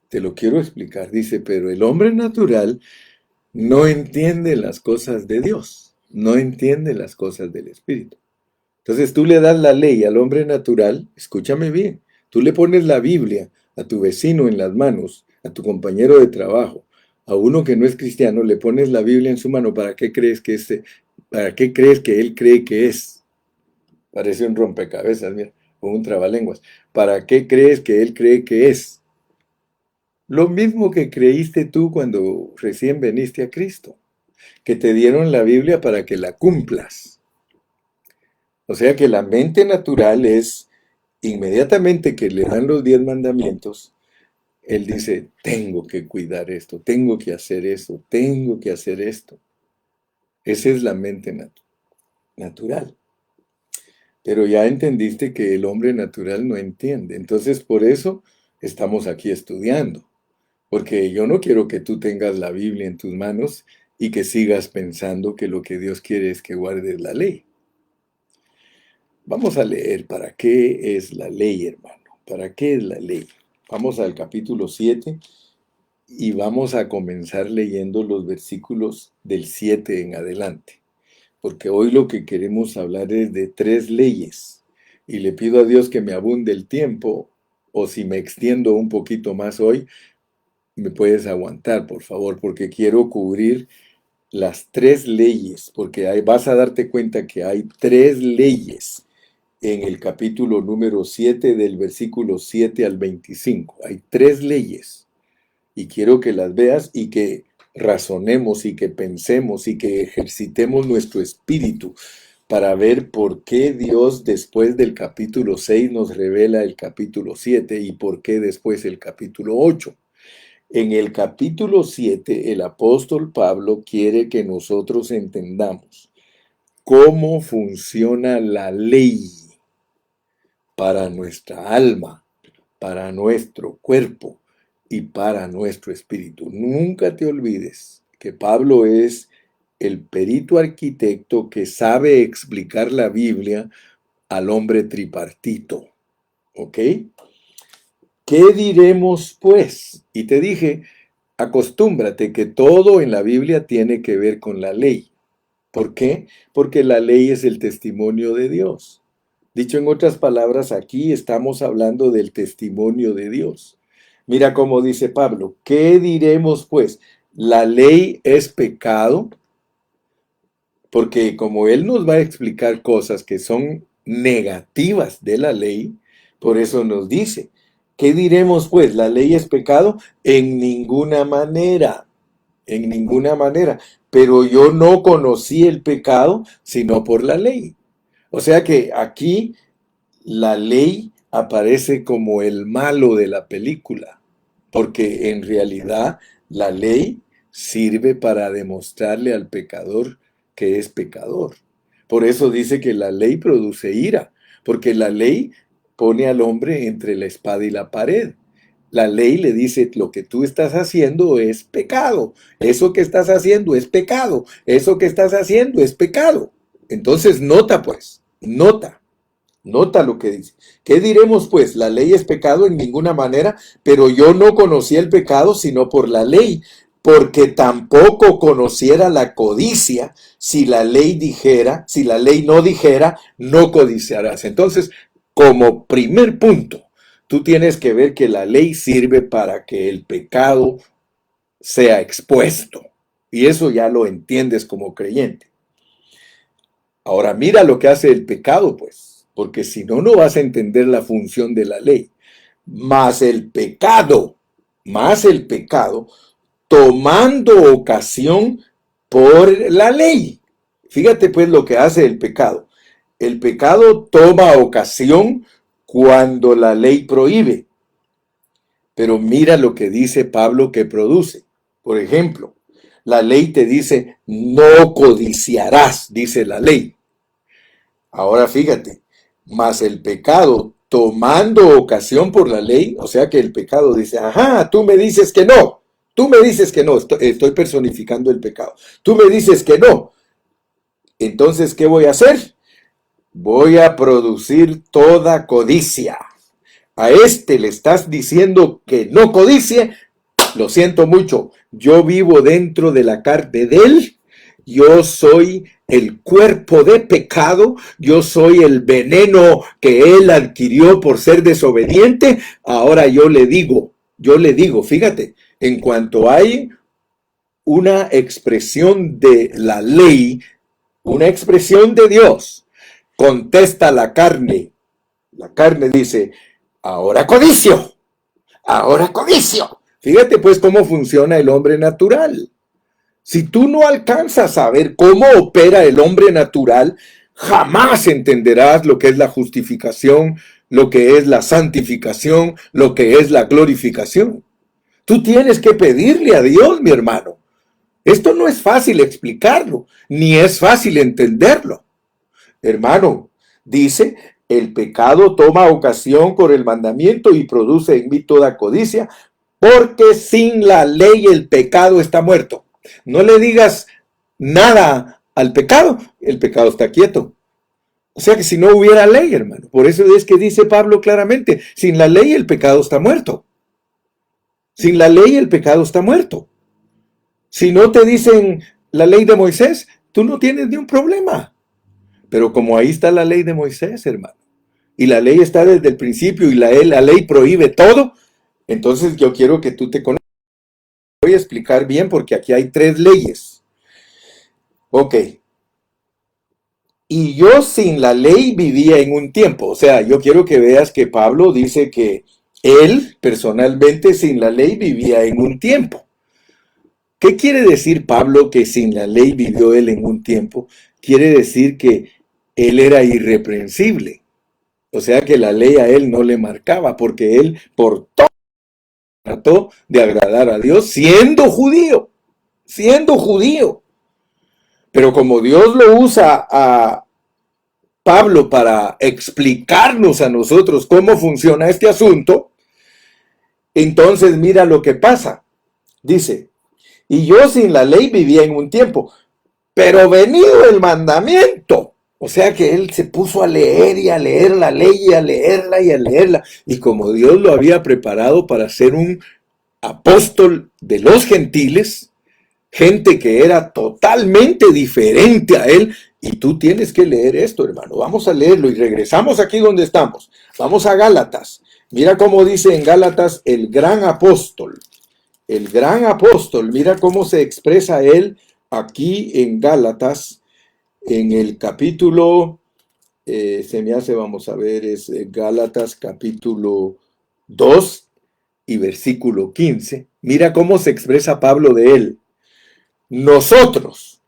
te lo quiero explicar, dice, pero el hombre natural no entiende las cosas de Dios, no entiende las cosas del Espíritu. Entonces tú le das la ley al hombre natural, escúchame bien, tú le pones la Biblia a tu vecino en las manos, a tu compañero de trabajo, a uno que no es cristiano, le pones la Biblia en su mano, para qué crees que él cree que es? Parece un rompecabezas, mira, o un trabalenguas. ¿Para qué crees que él cree que es? Lo mismo que creíste tú cuando recién veniste a Cristo, que te dieron la Biblia para que la cumplas. O sea que la mente natural es, inmediatamente que le dan los 10 mandamientos, él dice, tengo que cuidar esto, tengo que hacer eso, tengo que hacer esto. Esa es la mente natural. Pero ya entendiste que el hombre natural no entiende. Entonces por eso estamos aquí estudiando. Porque yo no quiero que tú tengas la Biblia en tus manos y que sigas pensando que lo que Dios quiere es que guardes la ley. Vamos a leer para qué es la ley, hermano. ¿Para qué es la ley? Vamos al capítulo 7 y vamos a comenzar leyendo los versículos del 7 en adelante. Porque hoy lo que queremos hablar es de 3 leyes. Y le pido a Dios que me abunde el tiempo, o si me extiendo un poquito más hoy, me puedes aguantar, por favor, porque quiero cubrir las 3 leyes, porque vas a darte cuenta que hay 3 leyes en el capítulo número 7 del versículo 7 al 25. Hay 3 leyes y quiero que las veas y que razonemos y que pensemos y que ejercitemos nuestro espíritu para ver por qué Dios después del capítulo 6 nos revela el capítulo 7 y por qué después el capítulo 8. En el capítulo 7, el apóstol Pablo quiere que nosotros entendamos cómo funciona la ley para nuestra alma, para nuestro cuerpo y para nuestro espíritu. Nunca te olvides que Pablo es el perito arquitecto que sabe explicar la Biblia al hombre tripartito. ¿Ok? ¿Qué diremos pues? Y te dije, acostúmbrate que todo en la Biblia tiene que ver con la ley. ¿Por qué? Porque la ley es el testimonio de Dios. Dicho en otras palabras, aquí estamos hablando del testimonio de Dios. Mira cómo dice Pablo, ¿qué diremos pues? ¿La ley es pecado? Porque como él nos va a explicar cosas que son negativas de la ley, por eso nos dice, ¿qué diremos pues? ¿La ley es pecado? En ninguna manera, en ninguna manera. Pero yo no conocí el pecado sino por la ley. O sea que aquí la ley aparece como el malo de la película, porque en realidad la ley sirve para demostrarle al pecador que es pecador. Por eso dice que la ley produce ira, porque la ley pone al hombre entre la espada y la pared. La ley le dice, lo que tú estás haciendo es pecado, eso que estás haciendo es pecado, eso que estás haciendo es pecado. Entonces nota pues, nota. Nota lo que dice. ¿Qué diremos pues? La ley es pecado en ninguna manera, pero yo no conocí el pecado sino por la ley, porque tampoco conociera la codicia si la ley dijera, si la ley no dijera, no codiciarás. Entonces, como primer punto, tú tienes que ver que la ley sirve para que el pecado sea expuesto. Y eso ya lo entiendes como creyente. Ahora mira lo que hace el pecado, pues, porque si no, no vas a entender la función de la ley. Más el pecado, tomando ocasión por la ley. Fíjate pues lo que hace el pecado. El pecado toma ocasión cuando la ley prohíbe. Pero mira lo que dice Pablo que produce. Por ejemplo, la ley te dice, no codiciarás, dice la ley. Ahora fíjate, mas el pecado tomando ocasión por la ley, o sea que el pecado dice, ajá, tú me dices que no, tú me dices que no, estoy personificando el pecado, tú me dices que no, entonces, ¿qué voy a hacer? Voy a producir toda codicia. A este le estás diciendo que no codicie, lo siento mucho, yo vivo dentro de la carne de él, yo soy el cuerpo de pecado, yo soy el veneno que él adquirió por ser desobediente, ahora yo le digo, fíjate, en cuanto hay una expresión de la ley, una expresión de Dios, contesta la carne dice, ahora codicio, ahora codicio. Fíjate pues cómo funciona el hombre natural. Si tú no alcanzas a ver cómo opera el hombre natural, jamás entenderás lo que es la justificación, lo que es la santificación, lo que es la glorificación. Tú tienes que pedirle a Dios, mi hermano. Esto no es fácil explicarlo, ni es fácil entenderlo. Hermano, dice, el pecado toma ocasión por el mandamiento y produce en mí toda codicia, porque sin la ley el pecado está muerto. No le digas nada al pecado, el pecado está quieto. O sea que si no hubiera ley, hermano, por eso es que dice Pablo claramente, sin la ley el pecado está muerto. Sin la ley el pecado está muerto. Si no te dicen la ley de Moisés, tú no tienes ni un problema. Pero como ahí está la ley de Moisés, hermano, y la ley está desde el principio y la ley prohíbe todo, entonces yo quiero que tú te conozcas. Voy a explicar bien porque aquí hay 3 leyes. Ok. Y yo sin la ley vivía en un tiempo. O sea, yo quiero que veas que Pablo dice que él personalmente sin la ley vivía en un tiempo. ¿Qué quiere decir Pablo que sin la ley vivió él en un tiempo? Quiere decir que él era irreprensible. O sea que la ley a él no le marcaba porque él por todo trató de agradar a Dios siendo judío. Siendo judío. Pero como Dios lo usa a Pablo para explicarnos a nosotros cómo funciona este asunto, entonces mira lo que pasa. Dice, y yo sin la ley vivía en un tiempo, pero venido el mandamiento. O sea que él se puso a leer y a leer la ley y a leerla y a leerla. Y como Dios lo había preparado para ser un apóstol de los gentiles, gente que era totalmente diferente a él, y tú tienes que leer esto, hermano. Vamos a leerlo y regresamos aquí donde estamos. Vamos a Gálatas. Mira cómo dice en Gálatas el gran apóstol. El gran apóstol, mira cómo se expresa él aquí en Gálatas, en el capítulo, se me hace, vamos a ver, es Gálatas capítulo 2 y versículo 15. Mira cómo se expresa Pablo de él. Nosotros,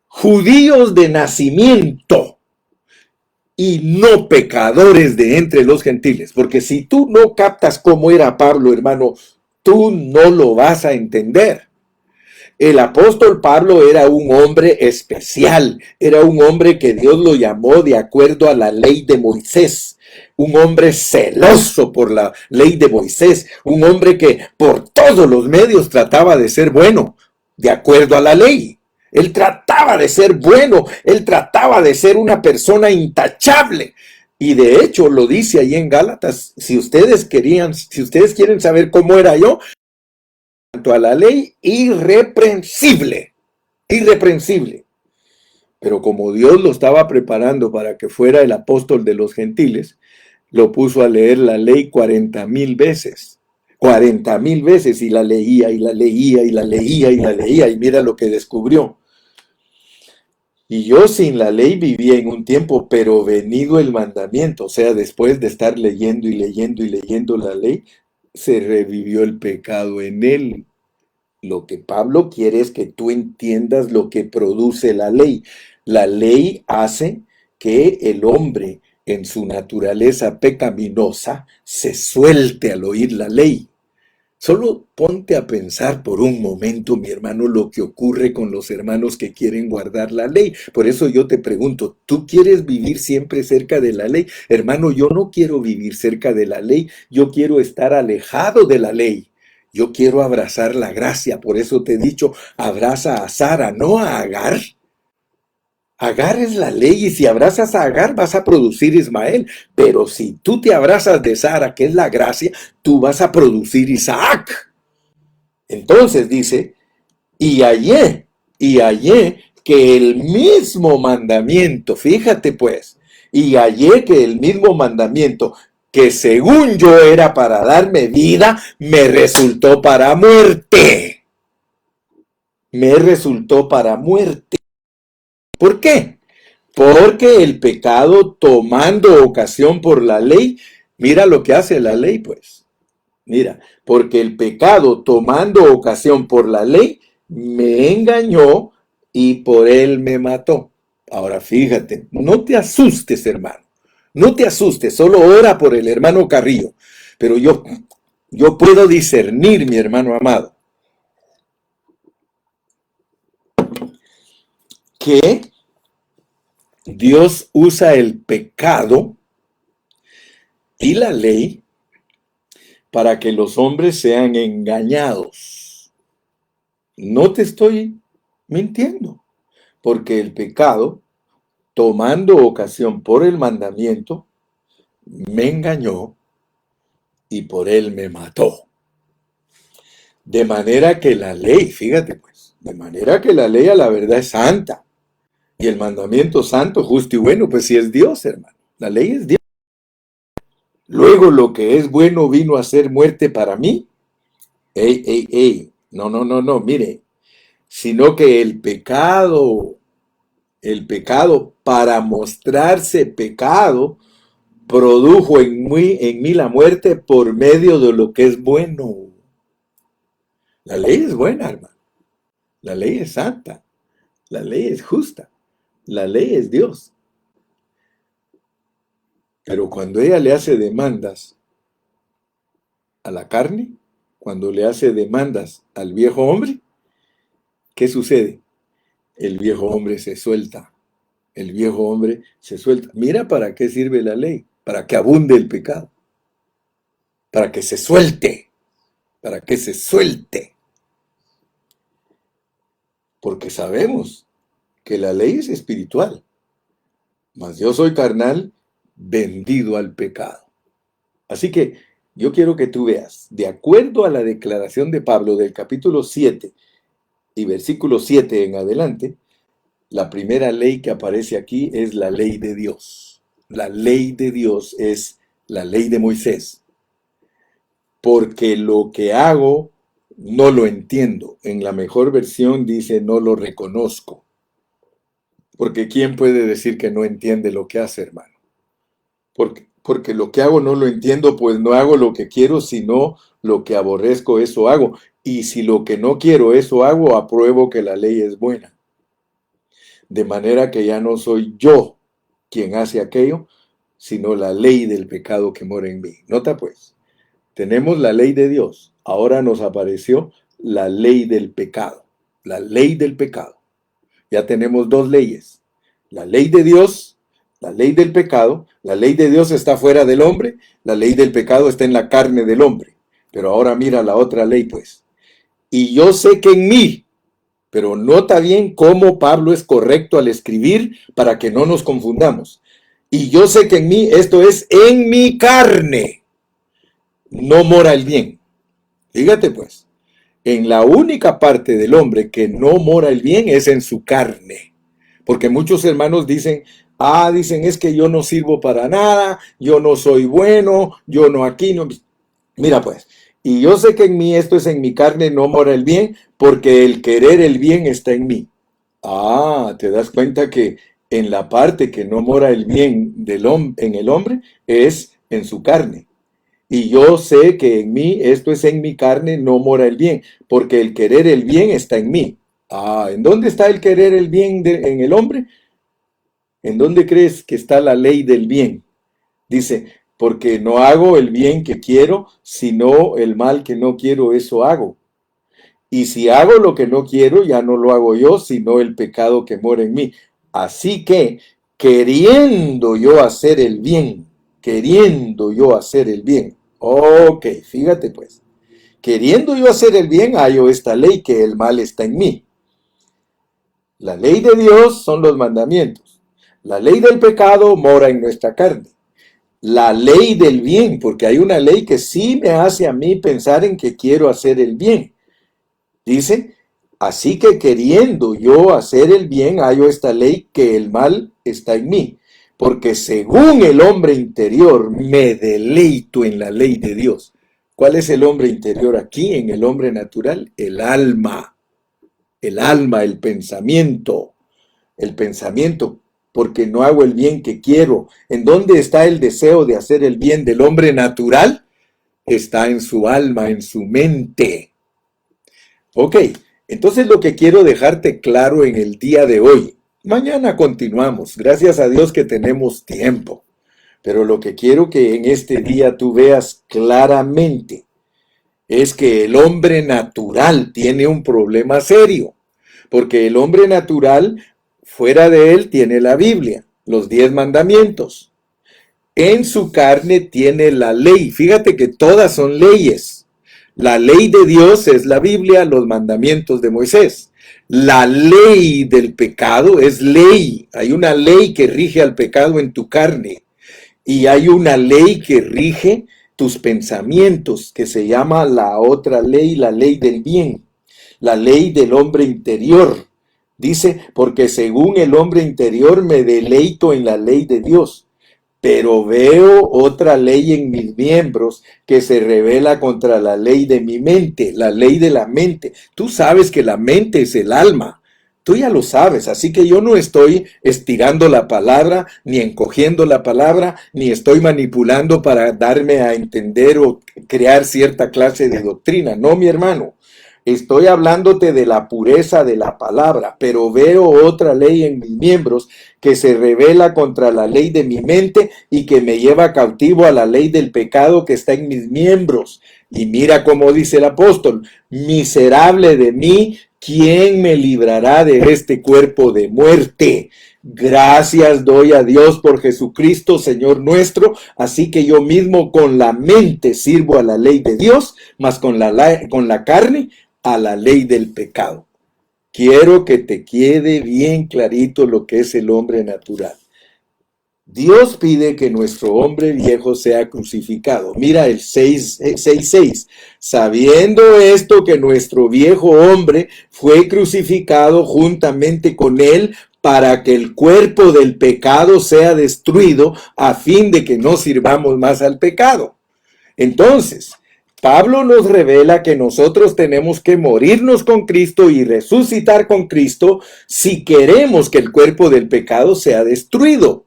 judíos de nacimiento y no pecadores de entre los gentiles, porque si tú no captas cómo era Pablo, hermano, tú no lo vas a entender. El apóstol Pablo era un hombre especial, era un hombre que Dios lo llamó de acuerdo a la ley de Moisés, un hombre celoso por la ley de Moisés, un hombre que por todos los medios trataba de ser bueno, de acuerdo a la ley. Él trataba de ser bueno, él trataba de ser una persona intachable. Y de hecho lo dice ahí en Gálatas, si ustedes quieren saber cómo era yo, a la ley, irreprensible, irreprensible. Pero como Dios lo estaba preparando para que fuera el apóstol de los gentiles, lo puso a leer la ley 40,000 veces. 40,000 veces y la leía y la leía y la leía y la leía y mira lo que descubrió. Y yo sin la ley vivía en un tiempo, pero venido el mandamiento, o sea, después de estar leyendo y leyendo y leyendo la ley, se revivió el pecado en él. Lo que Pablo quiere es que tú entiendas lo que produce la ley. La ley hace que el hombre en su naturaleza pecaminosa se suelte al oír la ley. Solo ponte a pensar por un momento, mi hermano, lo que ocurre con los hermanos que quieren guardar la ley. Por eso yo te pregunto, ¿tú quieres vivir siempre cerca de la ley? Hermano, yo no quiero vivir cerca de la ley, yo quiero estar alejado de la ley. Yo quiero abrazar la gracia, por eso te he dicho, abraza a Sara, no a Agar. Agar es la ley y si abrazas a Agar vas a producir Ismael, pero si tú te abrazas de Sara, que es la gracia, tú vas a producir Isaac. Entonces dice, y hallé que el mismo mandamiento, fíjate pues, y hallé que el mismo mandamiento que según yo era para darme vida, me resultó para muerte. Me resultó para muerte. ¿Por qué? Porque el pecado tomando ocasión por la ley, mira lo que hace la ley, pues. Mira, porque el pecado tomando ocasión por la ley me engañó y por él me mató. Ahora fíjate, no te asustes, hermano. No te asustes, solo ora por el hermano Carrillo. Pero yo puedo discernir, mi hermano amado, que Dios usa el pecado y la ley para que los hombres sean engañados. No te estoy mintiendo, porque el pecado, tomando ocasión por el mandamiento, me engañó y por él me mató. De manera que la ley, fíjate pues, de manera que la ley a la verdad es santa y el mandamiento santo, justo y bueno, pues sí es Dios, hermano. La ley es Dios. Luego lo que es bueno vino a ser muerte para mí. Ey, ey, ey. No, no, no, no, mire. Sino que el pecado para mostrarse pecado, produjo en mí la muerte por medio de lo que es bueno. La ley es buena, hermano. La ley es santa. La ley es justa. La ley es Dios. Pero cuando ella le hace demandas a la carne, cuando le hace demandas al viejo hombre, ¿qué sucede? El viejo hombre se suelta. El viejo hombre se suelta. Mira para qué sirve la ley. Para que abunde el pecado. Para que se suelte. Para que se suelte. Porque sabemos que la ley es espiritual. Mas yo soy carnal, vendido al pecado. Así que yo quiero que tú veas, de acuerdo a la declaración de Pablo del capítulo 7 y versículo 7 en adelante, la primera ley que aparece aquí es la ley de Dios. La ley de Dios es la ley de Moisés. Porque lo que hago no lo entiendo. En la mejor versión dice no lo reconozco. Porque ¿quién puede decir que no entiende lo que hace, hermano? Porque lo que hago no lo entiendo, pues no hago lo que quiero, sino lo que aborrezco, eso hago. Y si lo que no quiero, eso hago, apruebo que la ley es buena. De manera que ya no soy yo quien hace aquello, sino la ley del pecado que mora en mí. Nota pues, tenemos la ley de Dios, ahora nos apareció la ley del pecado. La ley del pecado. Ya tenemos dos leyes. La ley de Dios, la ley del pecado. La ley de Dios está fuera del hombre, la ley del pecado está en la carne del hombre. Pero ahora mira la otra ley, pues. Y yo sé que en mí, pero nota bien cómo Pablo es correcto al escribir para que no nos confundamos. Y yo sé que en mí, esto es en mi carne, no mora el bien. Fíjate pues, en la única parte del hombre que no mora el bien es en su carne. Porque muchos hermanos dicen, dicen, es que yo no sirvo para nada, yo no soy bueno, yo no aquí, no. Mira pues, y yo sé que en mí, esto es en mi carne, no mora el bien, porque el querer el bien está en mí. Te das cuenta que en la parte que no mora el bien en el hombre es en su carne. Y yo sé que en mí, esto es en mi carne, no mora el bien, porque el querer el bien está en mí. ¿En dónde está el querer el bien en el hombre? ¿En dónde crees que está la ley del bien? Dice, porque no hago el bien que quiero, sino el mal que no quiero, eso hago. Y si hago lo que no quiero, ya no lo hago yo, sino el pecado que mora en mí. Así que, queriendo yo hacer el bien, queriendo yo hacer el bien. Ok, fíjate pues. Queriendo yo hacer el bien, hallo esta ley, que el mal está en mí. La ley de Dios son los mandamientos. La ley del pecado mora en nuestra carne. La ley del bien, porque hay una ley que sí me hace a mí pensar en que quiero hacer el bien. Dice, así que queriendo yo hacer el bien, hallo esta ley, que el mal está en mí. Porque según el hombre interior, me deleito en la ley de Dios. ¿Cuál es el hombre interior aquí en el hombre natural? El alma, el pensamiento, porque no hago el bien que quiero. ¿En dónde está el deseo de hacer el bien del hombre natural? Está en su alma, en su mente. Ok, entonces lo que quiero dejarte claro en el día de hoy, mañana continuamos, gracias a Dios que tenemos tiempo, pero lo que quiero que en este día tú veas claramente es que el hombre natural tiene un problema serio, porque el hombre natural, fuera de él, tiene la Biblia, los 10 mandamientos. En su carne tiene la ley. Fíjate que todas son leyes. La ley de Dios es la Biblia, los mandamientos de Moisés. La ley del pecado es ley. Hay una ley que rige al pecado en tu carne. Y hay una ley que rige tus pensamientos, que se llama la otra ley, la ley del bien. La ley del hombre interior. Dice, porque según el hombre interior me deleito en la ley de Dios. Pero veo otra ley en mis miembros que se revela contra la ley de mi mente, la ley de la mente. Tú sabes que la mente es el alma. Tú ya lo sabes, así que yo no estoy estirando la palabra, ni encogiendo la palabra, ni estoy manipulando para darme a entender o crear cierta clase de doctrina. No, mi hermano. Estoy hablándote de la pureza de la palabra, pero veo otra ley en mis miembros que se revela contra la ley de mi mente y que me lleva cautivo a la ley del pecado que está en mis miembros. Y mira cómo dice el apóstol, miserable de mí, ¿quién me librará de este cuerpo de muerte? Gracias doy a Dios por Jesucristo, Señor nuestro, así que yo mismo con la mente sirvo a la ley de Dios, mas con la carne a la ley del pecado. Quiero que te quede bien clarito lo que es el hombre natural. Dios pide que nuestro hombre viejo sea crucificado. Mira el 6:6. Sabiendo esto que nuestro viejo hombre fue crucificado juntamente con él para que el cuerpo del pecado sea destruido a fin de que no sirvamos más al pecado. Entonces, Pablo nos revela que nosotros tenemos que morirnos con Cristo y resucitar con Cristo si queremos que el cuerpo del pecado sea destruido.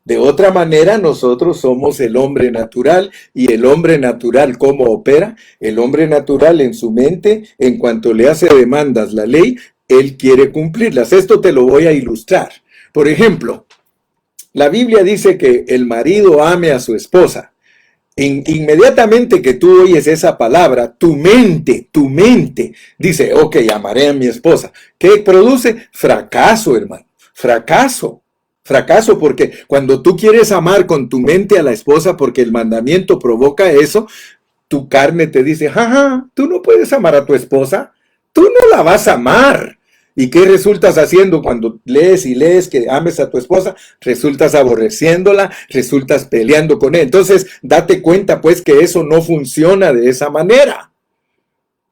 De otra manera, nosotros somos el hombre natural, y el hombre natural, ¿cómo opera? El hombre natural en su mente, en cuanto le hace demandas la ley, él quiere cumplirlas. Esto te lo voy a ilustrar. Por ejemplo, la Biblia dice que el marido ame a su esposa. Inmediatamente que tú oyes esa palabra, tu mente dice, ok, amaré a mi esposa. ¿Qué produce? Fracaso, hermano. Fracaso porque cuando tú quieres amar con tu mente a la esposa porque el mandamiento provoca eso, tu carne te dice, jaja, tú no puedes amar a tu esposa, tú no la vas a amar. ¿Y qué resultas haciendo cuando lees y lees que ames a tu esposa? Resultas aborreciéndola, resultas peleando con ella. Entonces, date cuenta pues que eso no funciona de esa manera.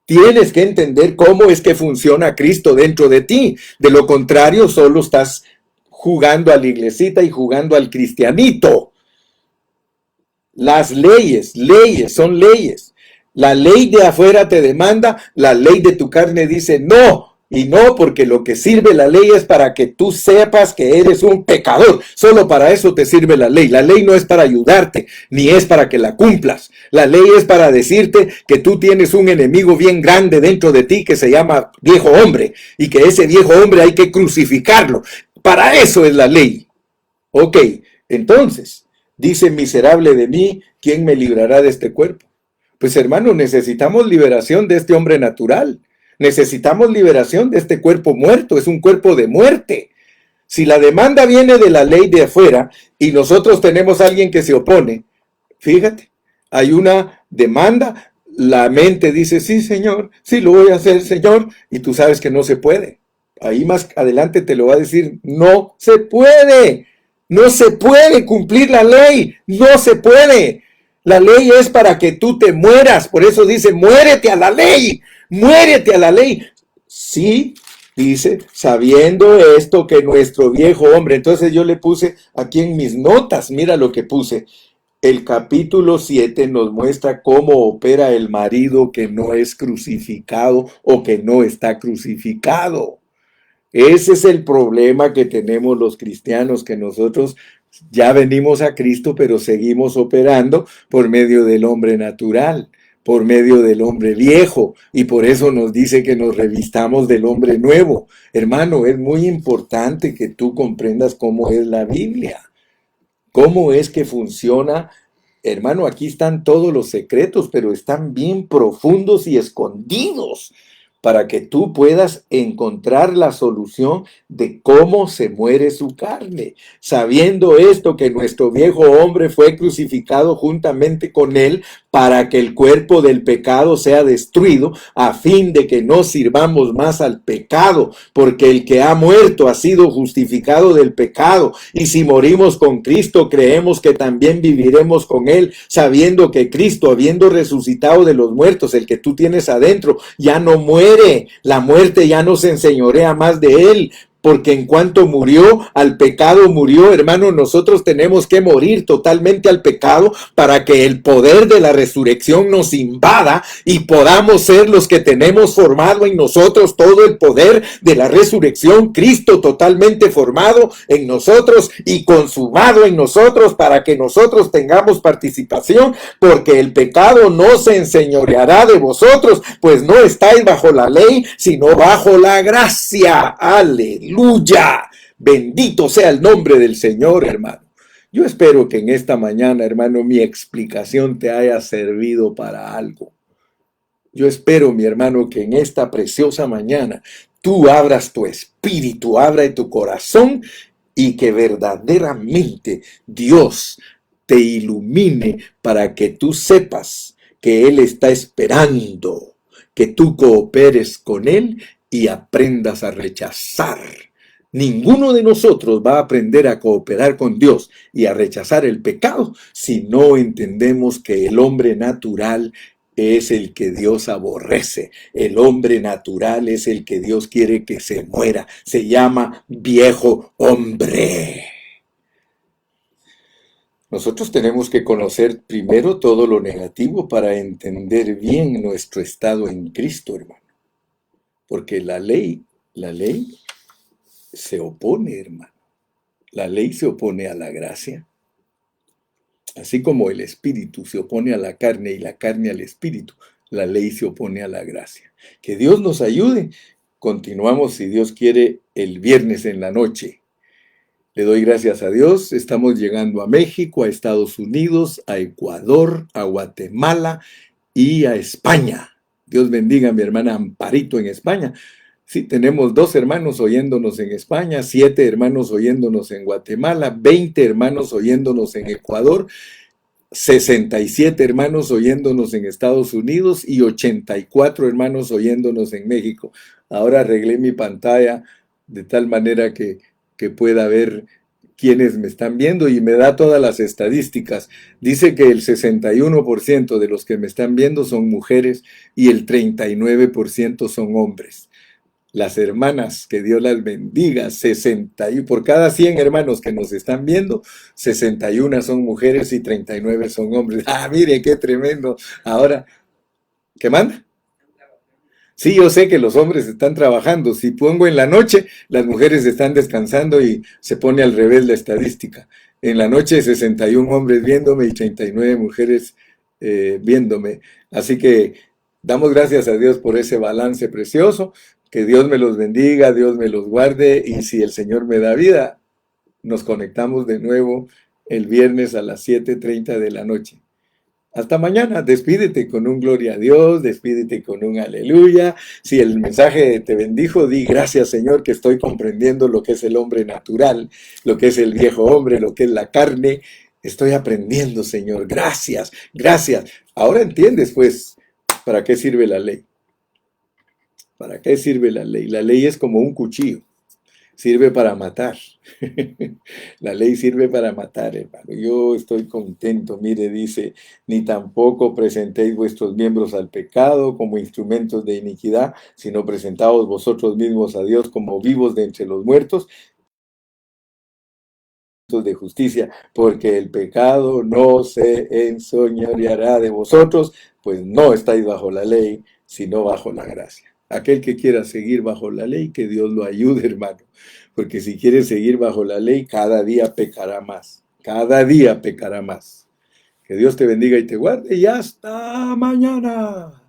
Tienes que entender cómo es que funciona Cristo dentro de ti. De lo contrario, solo estás jugando a la iglesita y jugando al cristianito. Las leyes son leyes. La ley de afuera te demanda, la ley de tu carne dice no. Y no, porque lo que sirve la ley es para que tú sepas que eres un pecador. Solo para eso te sirve la ley. La ley no es para ayudarte, ni es para que la cumplas. La ley es para decirte que tú tienes un enemigo bien grande dentro de ti que se llama viejo hombre. Y que ese viejo hombre hay que crucificarlo. Para eso es la ley. Ok, entonces, Dice, miserable de mí, ¿quién me librará de este cuerpo? Pues hermano, necesitamos liberación de este hombre natural. Necesitamos liberación de este cuerpo muerto. Es un cuerpo de muerte. Si la demanda viene de la ley de afuera y nosotros tenemos a alguien que se opone, fíjate, hay una demanda, la mente dice, sí, Señor, sí lo voy a hacer, Señor, y tú sabes que no se puede. Ahí más adelante te lo va a decir, no se puede, no se puede cumplir la ley, no se puede. La ley es para que tú te mueras, por eso dice, muérete a la ley, muérete a la ley. Sí, dice, sabiendo esto que nuestro viejo hombre, entonces yo le puse aquí en mis notas, mira lo que puse, el capítulo 7 nos muestra cómo opera el marido que no es crucificado o que no está crucificado. Ese es el problema que tenemos los cristianos, que nosotros ya venimos a Cristo, pero seguimos operando por medio del hombre natural, por medio del hombre viejo, y por eso nos dice que nos revistamos del hombre nuevo. Hermano, es muy importante que tú comprendas cómo es la Biblia, cómo es que funciona. Hermano, aquí están todos los secretos, pero están bien profundos y escondidos para que tú puedas encontrar la solución de cómo se muere su carne. Sabiendo esto, que nuestro viejo hombre fue crucificado juntamente con él para que el cuerpo del pecado sea destruido, a fin de que no sirvamos más al pecado, porque el que ha muerto ha sido justificado del pecado, y si morimos con Cristo, creemos que también viviremos con él, sabiendo que Cristo, habiendo resucitado de los muertos, el que tú tienes adentro, ya no muere, la muerte ya no se enseñorea más de él, porque en cuanto murió, al pecado murió. Hermano, nosotros tenemos que morir totalmente al pecado para que el poder de la resurrección nos invada y podamos ser los que tenemos formado en nosotros todo el poder de la resurrección. Cristo totalmente formado en nosotros y consumado en nosotros para que nosotros tengamos participación, porque el pecado no se enseñoreará de vosotros, pues no estáis bajo la ley, sino bajo la gracia. Aleluya. Aleluya, bendito sea el nombre del Señor, hermano. Yo espero que en esta mañana, hermano, mi explicación te haya servido para algo. Yo espero, mi hermano, que en esta preciosa mañana tú abras tu espíritu, abra tu corazón y que verdaderamente Dios te ilumine para que tú sepas que Él está esperando que tú cooperes con Él y aprendas a rechazar. Ninguno de nosotros va a aprender a cooperar con Dios y a rechazar el pecado si no entendemos que el hombre natural es el que Dios aborrece. El hombre natural es el que Dios quiere que se muera. Se llama viejo hombre. Nosotros tenemos que conocer primero todo lo negativo para entender bien nuestro estado en Cristo, hermano. Porque la ley se opone, hermano. La ley se opone a la gracia. Así como el espíritu se opone a la carne y la carne al espíritu, la ley se opone a la gracia. Que Dios nos ayude. Continuamos, si Dios quiere, el viernes en la noche. Le doy gracias a Dios. Estamos llegando a México, a Estados Unidos, a Ecuador, a Guatemala y a España. Dios bendiga a mi hermana Amparito en España. Sí, tenemos 2 hermanos oyéndonos en España, 7 hermanos oyéndonos en Guatemala, 20 hermanos oyéndonos en Ecuador, 67 hermanos oyéndonos en Estados Unidos y 84 hermanos oyéndonos en México. Ahora arreglé mi pantalla de tal manera que pueda ver quienes me están viendo y me da todas las estadísticas. Dice que el 61% de los que me están viendo son mujeres y el 39% son hombres. Las hermanas, que Dios las bendiga, 61, por cada 100 hermanos que nos están viendo, 61 son mujeres y 39 son hombres. Ah, mire, qué tremendo. Ahora, ¿qué manda? Sí, yo sé que los hombres están trabajando. Si pongo en la noche, las mujeres están descansando y se pone al revés la estadística. En la noche 61 hombres viéndome y 39 mujeres viéndome. Así que damos gracias a Dios por ese balance precioso. Que Dios me los bendiga, Dios me los guarde y si el Señor me da vida, nos conectamos de nuevo el viernes a las 7:30 de la noche. Hasta mañana, despídete con un gloria a Dios, despídete con un aleluya. Si el mensaje te bendijo, di gracias Señor que estoy comprendiendo lo que es el hombre natural, lo que es el viejo hombre, lo que es la carne. Estoy aprendiendo Señor, gracias, gracias. Ahora entiendes pues para qué sirve la ley. ¿Para qué sirve la ley? La ley es como un cuchillo. Sirve para matar. La ley sirve para matar, hermano. Yo estoy contento. Mire, dice, ni tampoco presentéis vuestros miembros al pecado como instrumentos de iniquidad, sino presentaos vosotros mismos a Dios como vivos de entre los muertos de justicia, porque el pecado no se enseñoreará de vosotros, pues no estáis bajo la ley, sino bajo la gracia. Aquel que quiera seguir bajo la ley, que Dios lo ayude, hermano, porque si quiere seguir bajo la ley, cada día pecará más, cada día pecará más. Que Dios te bendiga y te guarde y hasta mañana.